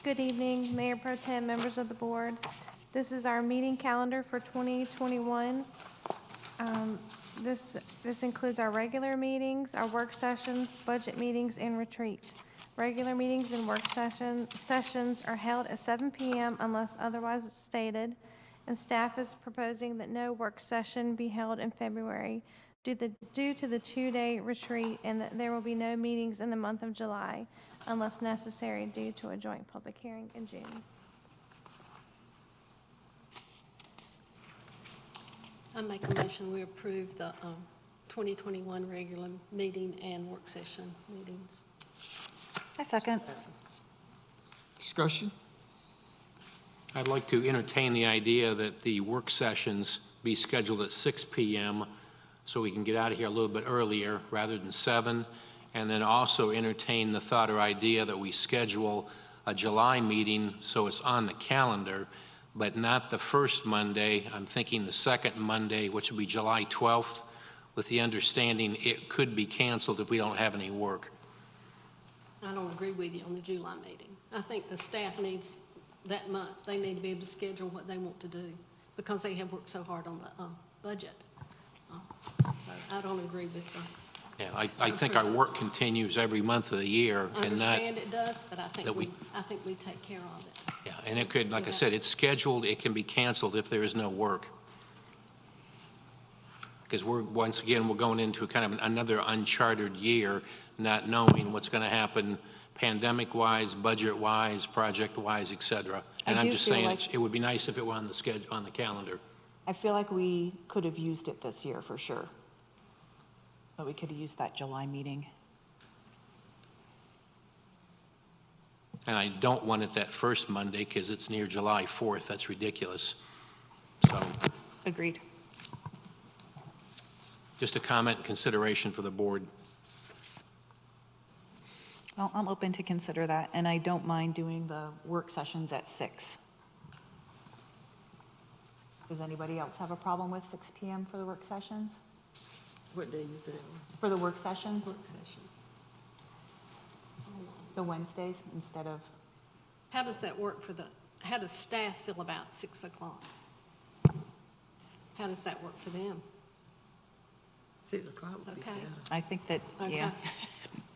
Speaker 3: Good evening, Mayor Pro Tem, members of the board. This is our meeting calendar for 2021. This includes our regular meetings, our work sessions, budget meetings, and retreat. Regular meetings and work sessions are held at 7 p.m. unless otherwise stated, and staff is proposing that no work session be held in February due to the 2-day retreat, and that there will be no meetings in the month of July unless necessary due to a joint public hearing in June.
Speaker 2: I make a motion, we approve the 2021 regular meeting and work session meetings.
Speaker 12: I second.
Speaker 1: Discussion?
Speaker 7: I'd like to entertain the idea that the work sessions be scheduled at 6 p.m. so we can get out of here a little bit earlier rather than 7. And then also entertain the thought or idea that we schedule a July meeting so it's on the calendar, but not the first Monday. I'm thinking the second Monday, which will be July 12th, with the understanding it could be canceled if we don't have any work.
Speaker 2: I don't agree with you on the July meeting. I think the staff needs that month. They need to be able to schedule what they want to do because they have worked so hard on the budget. So I don't agree with them.
Speaker 7: Yeah, I think our work continues every month of the year.
Speaker 2: I understand it does, but I think we take care of it.
Speaker 7: Yeah, and it could, like I said, it's scheduled, it can be canceled if there is no work. Because once again, we're going into kind of another uncharted year, not knowing what's going to happen pandemic-wise, budget-wise, project-wise, et cetera. And I'm just saying, it would be nice if it were on the schedule, on the calendar.
Speaker 12: I feel like we could have used it this year for sure. But we could have used that July meeting.
Speaker 7: And I don't want it that first Monday because it's near July 4th. That's ridiculous. So
Speaker 12: Agreed.
Speaker 7: just a comment and consideration for the board.
Speaker 12: Well, I'm open to consider that, and I don't mind doing the work sessions at 6. Does anybody else have a problem with 6 PM for the work sessions?
Speaker 4: What day you said?
Speaker 12: For the work sessions?
Speaker 2: Work session.
Speaker 12: The Wednesdays instead of,
Speaker 2: How does that work for how does staff feel about 6 o'clock? How does that work for them?
Speaker 4: 6 o'clock would be
Speaker 2: Okay.
Speaker 4: better.
Speaker 12: I think that,
Speaker 2: Okay.
Speaker 12: yeah,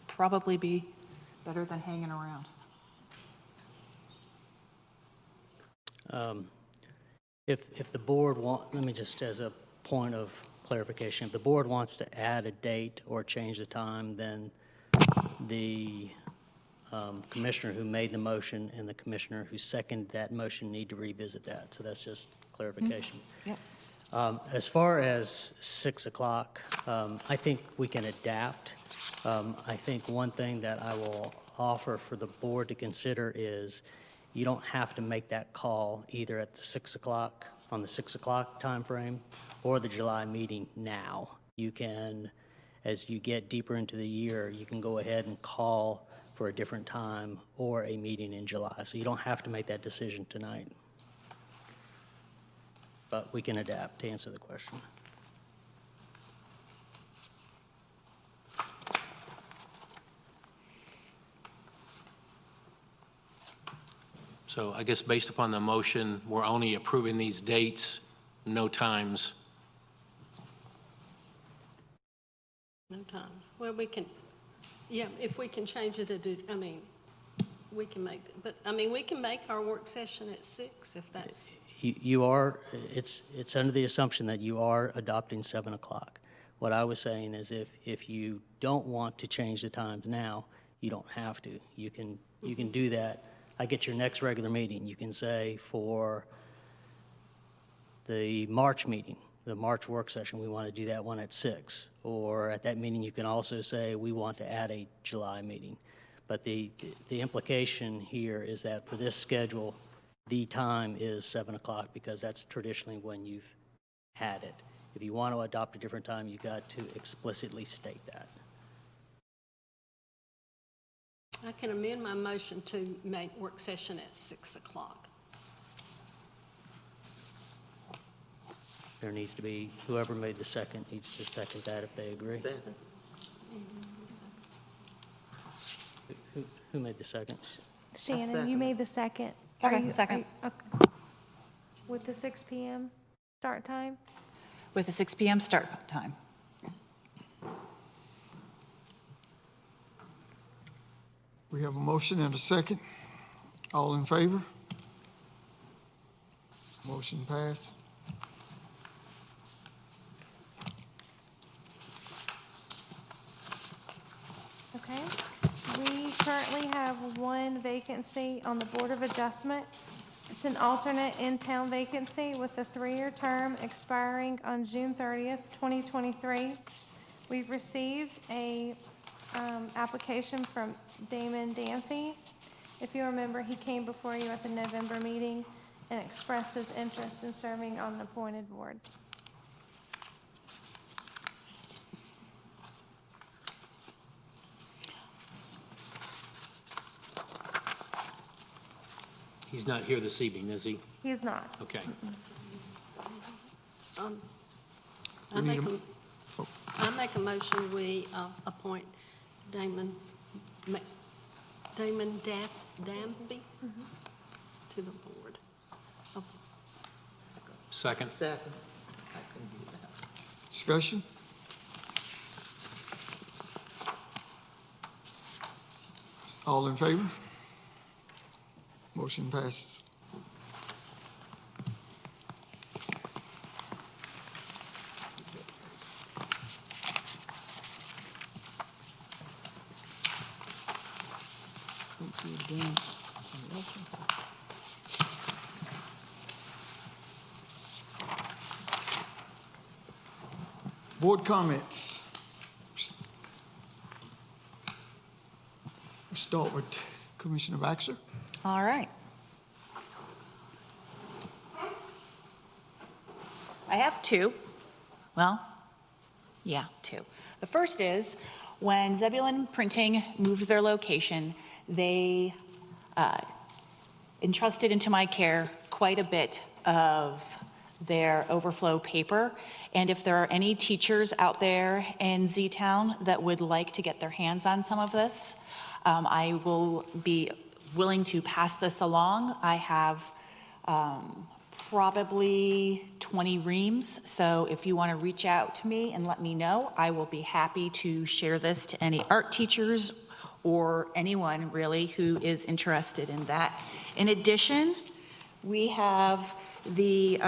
Speaker 12: probably be better than hanging around.
Speaker 10: If the board let me just, as a point of clarification, if the board wants to add a date or change the time, then the commissioner who made the motion and the commissioner who seconded that motion need to revisit that. So that's just clarification.
Speaker 12: Yep.
Speaker 10: As far as 6 o'clock, I think we can adapt. I think one thing that I will offer for the board to consider is you don't have to make that call either at the 6 o'clock, on the 6 o'clock timeframe, or the July meeting now. You can, as you get deeper into the year, you can go ahead and call for a different time or a meeting in July. So you don't have to make that decision tonight. But we can adapt to answer the question.
Speaker 7: So I guess based upon the motion, we're only approving these dates, no times.
Speaker 2: No times. Well, we can, yeah, if we can change it we can make, but, we can make our work session at 6 if that's,
Speaker 10: You are, it's under the assumption that you are adopting 7 o'clock. What I was saying is if you don't want to change the times now, you don't have to. You can do that. Like at your next regular meeting, you can say for the March meeting, the March work session, we want to do that one at 6. Or at that meeting, you can also say we want to add a July meeting. But the implication here is that for this schedule, the time is 7 o'clock because that's traditionally when you've had it. If you want to adopt a different time, you've got to explicitly state that.
Speaker 2: I can amend my motion to make work session at 6 o'clock.
Speaker 10: There needs to be, whoever made the second needs to second that if they agree.
Speaker 4: Second.
Speaker 10: Who made the second?
Speaker 3: Shannon,
Speaker 4: second.
Speaker 3: you made the second.
Speaker 12: Okay, second.
Speaker 3: Okay. With the 6 PM start time?
Speaker 12: With a 6 PM start time.
Speaker 1: We have a motion and a second. All in favor? Motion passed.
Speaker 3: Okay. We currently have 1 vacancy on the Board of Adjustment. It's an alternate in-town vacancy with a 3-year term expiring on June 30th, 2023. We've received a application from Damon Danfee. If you remember, he came before you at the November meeting and expressed his interest in serving on the appointed board.
Speaker 7: He's not here this evening, is he?
Speaker 3: He is not.
Speaker 7: Okay.
Speaker 2: I
Speaker 1: need
Speaker 2: make
Speaker 1: a-
Speaker 2: a, I make a motion, we appoint Damon Danby to the board. Oh,
Speaker 7: Second?
Speaker 4: Second. I couldn't do that.
Speaker 1: Discussion? All in favor? Motion passes. Board comments. start with Commissioner Baxter.
Speaker 12: All right. I have two. Well, yeah, two. The first is when Zebulon Printing moved their location, they entrusted into my care quite a bit of their overflow paper. And if there are any teachers out there in Z-Town that would like to get their hands on some of this, I will be willing to pass this along. I have probably 20 reams, so if you want to reach out to me and let me know, I will be happy to share this to any art teachers or anyone really who is interested in that. In addition, we have the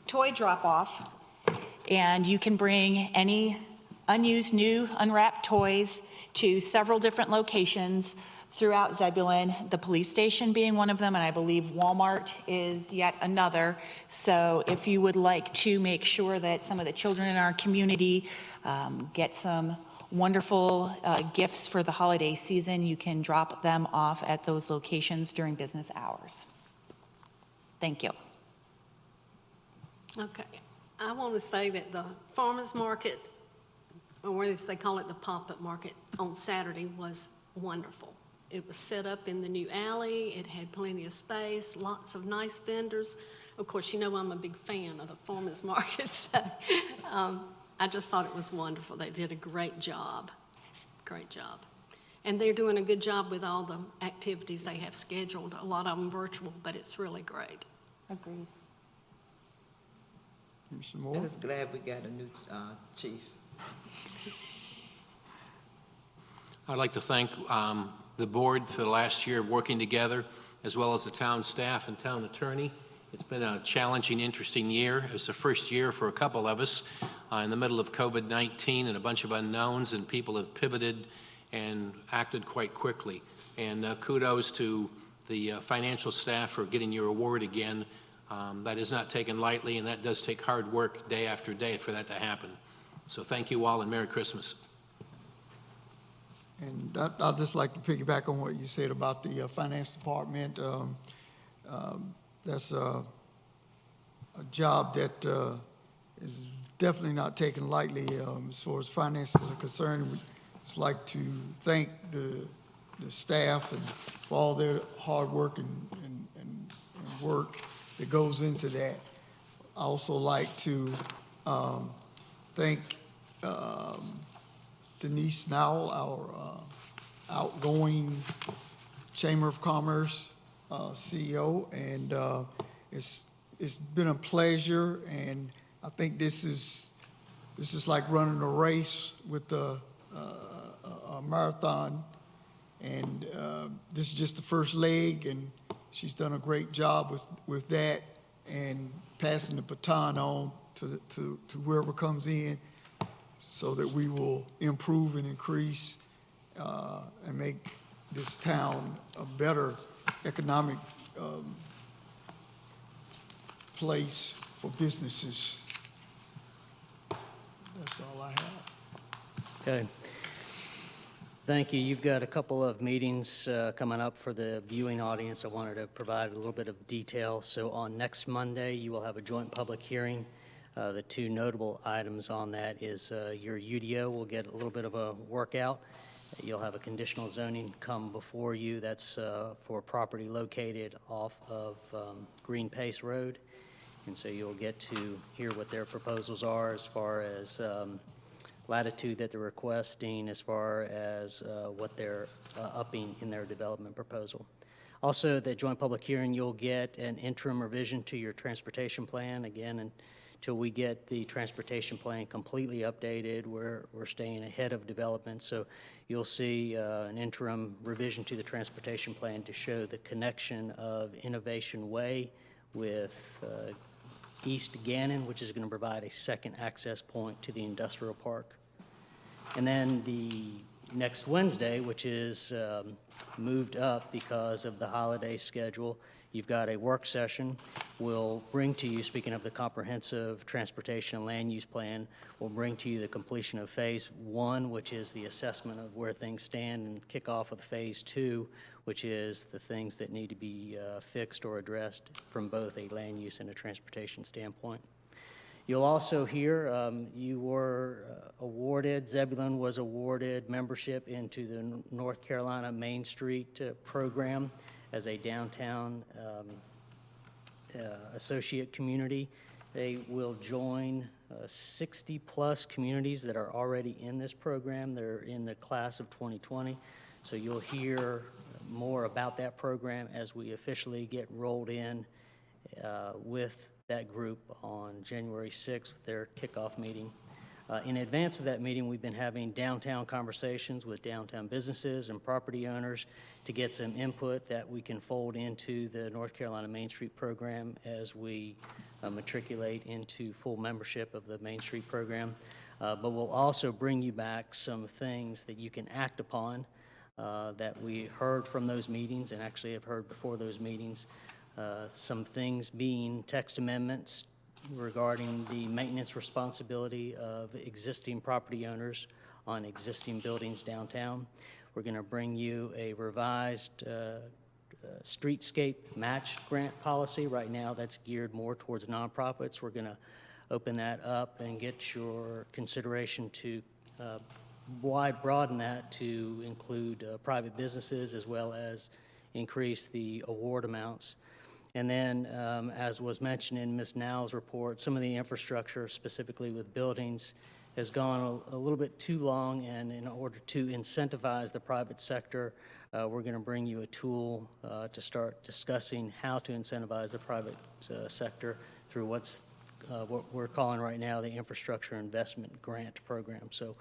Speaker 12: toy drop-off, and you can bring any unused, new, unwrapped toys to several different locations throughout Zebulon, the police station being one of them, and I believe Walmart is yet another. So if you would like to make sure that some of the children in our community get some wonderful gifts for the holiday season, you can drop them off at those locations during business hours. Thank you.
Speaker 2: Okay, I want to say that the farmer's market, or as they call it, the pop-up market on Saturday was wonderful. It was set up in the new alley, it had plenty of space, lots of nice vendors. Of course, you know I'm a big fan of the farmer's market, so I just thought it was wonderful. They did a great job, great job. And they're doing a good job with all the activities they have scheduled, a lot of them virtual, but it's really great.
Speaker 12: Agreed.
Speaker 1: Commissioner
Speaker 4: I'm
Speaker 1: Moore.
Speaker 4: just glad we got a new chief.
Speaker 7: I'd like to thank the board for the last year of working together, as well as the town staff and town attorney. It's been a challenging, interesting year. It was the first year for a couple of us in the middle of COVID-19 and a bunch of unknowns, and people have pivoted and acted quite quickly. And kudos to the financial staff for getting your award again. That is not taken lightly, and that does take hard work day after day for that to happen. So thank you all, and Merry Christmas.
Speaker 1: And I'd just like to piggyback on what you said about the finance department. That's a job that is definitely not taken lightly as far as finances are concerned. We'd just like to thank the staff and for all their hard work and work that goes into that. I also like to thank Denise Snowell, our outgoing Chamber of Commerce CEO, and it's been a pleasure. And I think this is like running a race with a marathon, and this is just the first leg, and she's done a great job with that and passing the baton on to whoever comes in, so that we will improve and increase and make this town a better economic place for businesses. That's all I have.
Speaker 10: Okay. Thank you. You've got a couple of meetings coming up for the viewing audience. I wanted to provide a little bit of detail. So on next Monday, you will have a joint public hearing. The two notable items on that is your UDO will get a little bit of a workout. You'll have a conditional zoning come before you. That's for property located off of Green Pace Road. And so you'll get to hear what their proposals are as far as latitude that they're requesting, as far as what they're upping in their development proposal. Also, the joint public hearing, you'll get an interim revision to your transportation plan. Again, until we get the transportation plan completely updated, we're staying ahead of development. So you'll see an interim revision to the transportation plan to show the connection of Innovation Way with East Gannon, which is going to provide a second access point to the industrial park. And then the next Wednesday, which is moved up because of the holiday schedule, You've got a work session. We'll bring to you, speaking of the comprehensive transportation and land use plan, we'll bring to you the completion of Phase 1, which is the assessment of where things stand, and kick off with Phase 2, which is the things that need to be fixed or addressed from both a land use and a transportation standpoint. You'll also hear you were awarded, Zebulon was awarded membership into the North Carolina Main Street program as a downtown associate community. They will join 60-plus communities that are already in this program. They're in the class of 2020. So you'll hear more about that program as we officially get rolled in with that group on January 6th, their kickoff meeting. In advance of that meeting, we've been having downtown conversations with downtown businesses and property owners to get some input that we can fold into the North Carolina Main Street program as we matriculate into full membership of the Main Street program. But we'll also bring you back some things that you can act upon that we heard from those meetings and actually have heard before those meetings. Some things being text amendments regarding the maintenance responsibility of existing property owners on existing buildings downtown. We're going to bring you a revised streetscape match grant policy. Right now, that's geared more towards nonprofits. We're going to open that up and get your consideration to broaden that to include private businesses as well as increase the award amounts. And then, as was mentioned in Ms. Now's report, some of the infrastructure, specifically with buildings, has gone a little bit too long, and in order to incentivize the private sector, we're going to bring you a tool to start discussing how to incentivize the private sector through what we're calling right now the Infrastructure Investment Grant Program. So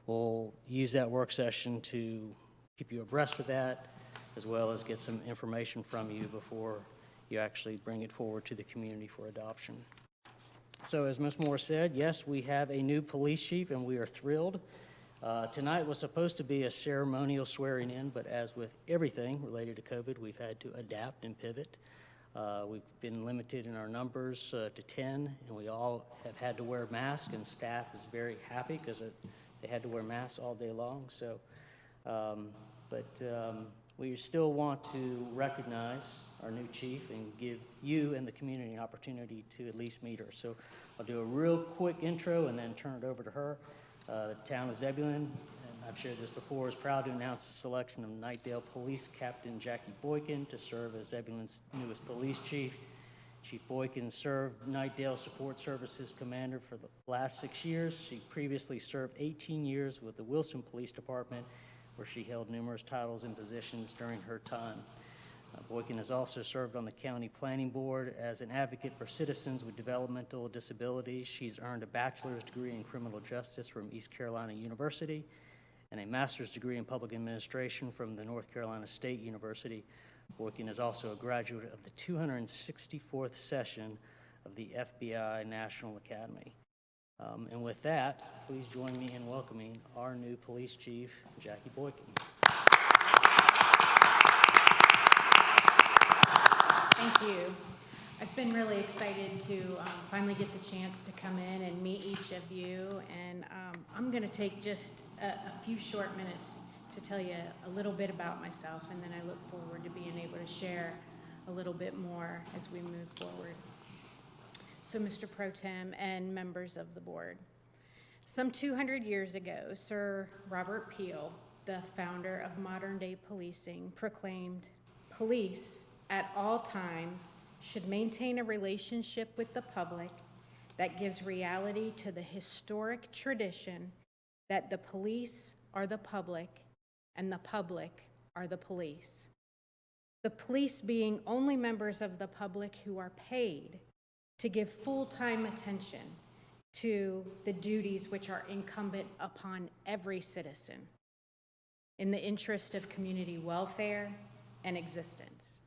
Speaker 10: we'll use that work session to keep you abreast of that, as well as get some information from you before you actually bring it forward to the community for adoption. So as Ms. Moore said, yes, we have a new police chief, and we are thrilled. Tonight was supposed to be a ceremonial swearing in, but as with everything related to COVID, we've had to adapt and pivot. We've been limited in our numbers to 10, and we all have had to wear masks, and staff is very happy because they had to wear masks all day long. So, we still want to recognize our new chief and give you and the community an opportunity to at least meet her. So I'll do a real quick intro and then turn it over to her. The town of Zebulon, and I've shared this before, is proud to announce the selection of Knightdale Police Captain Jackie Boykin to serve as Zebulon's newest police chief. Chief Boykin served Knightdale Support Services Commander for the last 6 years. She previously served 18 years with the Wilson Police Department, where she held numerous titles and positions during her time. Boykin has also served on the County Planning Board as an advocate for citizens with developmental disabilities. She's earned a bachelor's degree in criminal justice from East Carolina University and a master's degree in public administration from the North Carolina State University. Boykin is also a graduate of the 264th session of the FBI National Academy. And with that, please join me in welcoming our new police chief, Jackie Boykin.
Speaker 15: Thank you. I've been really excited to finally get the chance to come in and meet each of you, and I'm going to take just a few short minutes to tell you a little bit about myself, and then I look forward to being able to share a little bit more as we move forward. So, Mr. Pro Tem and members of the board, some 200 years ago, Sir Robert Peel, the founder of modern-day policing, proclaimed, "Police at all times should maintain a relationship with the public that gives reality to the historic tradition that the police are the public and the public are the police. The police being only members of the public who are paid to give full-time attention to the duties which are incumbent upon every citizen in the interest of community welfare and existence."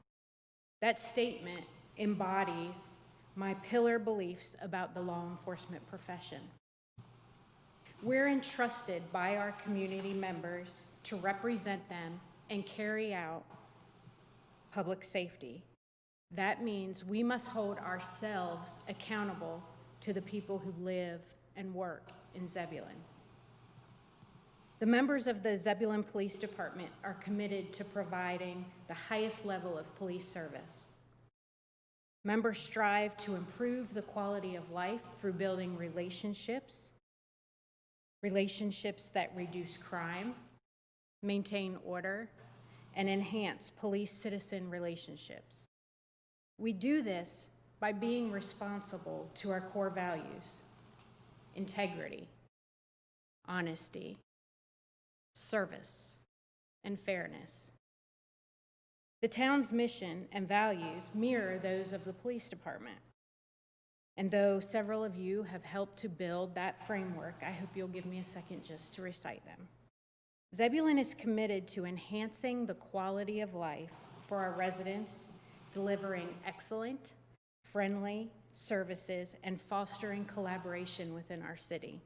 Speaker 15: That statement embodies my pillar beliefs about the law enforcement profession. We're entrusted by our community members to represent them and carry out public safety. That means we must hold ourselves accountable to the people who live and work in Zebulon. The members of the Zebulon Police Department are committed to providing the highest level of police service. Members strive to improve the quality of life through building relationships that reduce crime, maintain order, and enhance police-citizen relationships. We do this by being responsible to our core values: integrity, honesty, service, and fairness. The town's mission and values mirror those of the police department. And though several of you have helped to build that framework, I hope you'll give me a second just to recite them. Zebulon is committed to enhancing the quality of life for our residents, delivering excellent, friendly services, and fostering collaboration within our city.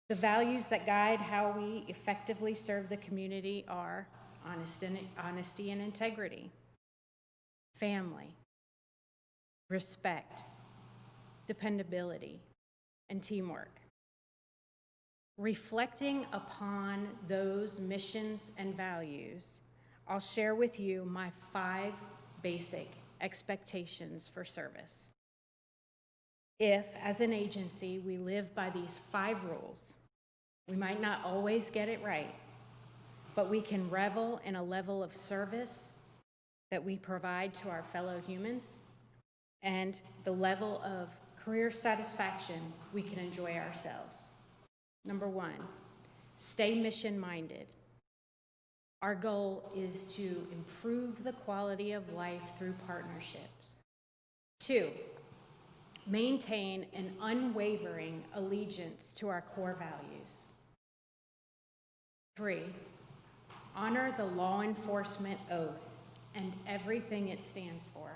Speaker 15: The values that guide how we effectively serve the community are honesty and integrity, family, respect, dependability, and teamwork. Reflecting upon those missions and values, I'll share with you my 5 basic expectations for service. If, as an agency, we live by these 5 rules, we might not always get it right, but we can revel in a level of service that we provide to our fellow humans and the level of career satisfaction we can enjoy ourselves. Number 1, stay mission-minded. Our goal is to improve the quality of life through partnerships. 2, maintain an unwavering allegiance to our core values. 3, honor the law enforcement oath and everything it stands for.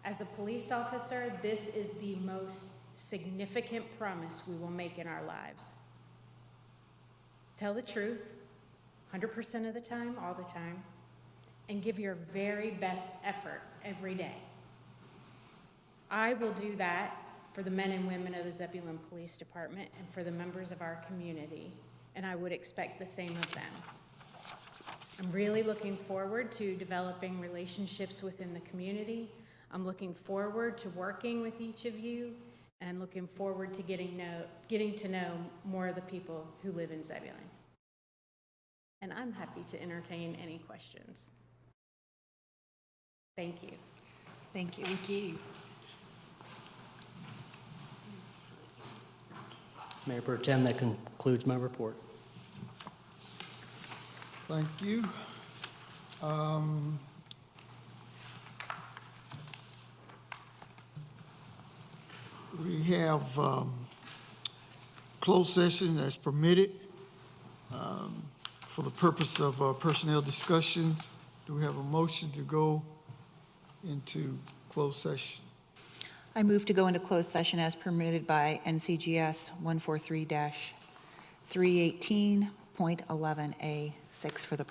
Speaker 15: As a police officer, this is the most significant promise we will make in our lives. Tell the truth, 100% of the time, all the time, and give your very best effort every day. I will do that for the men and women of the Zebulon Police Department and for the members of our community, and I would expect the same of them. I'm really looking forward to developing relationships within the community. I'm looking forward to working with each of you and looking forward to getting to know more of the people who live in Zebulon. And I'm happy to entertain any questions. Thank you.
Speaker 12: Thank you.
Speaker 2: Thank you.
Speaker 10: Mayor Pro Tem, that concludes my report.
Speaker 1: Thank you. We have closed session as permitted for the purpose of personnel discussions. Do we have a motion to go into closed session?
Speaker 12: I move to go into closed session as permitted by NCGS 143-318.11A6 for the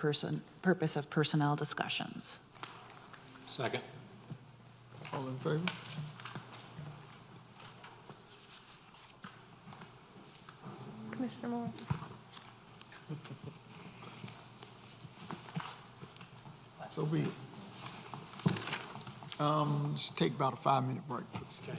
Speaker 12: purpose of personnel discussions.
Speaker 7: Second.
Speaker 1: All in favor?
Speaker 3: Commissioner Moore?
Speaker 1: So be it. Just take about a 5-minute break, please.
Speaker 7: Okay.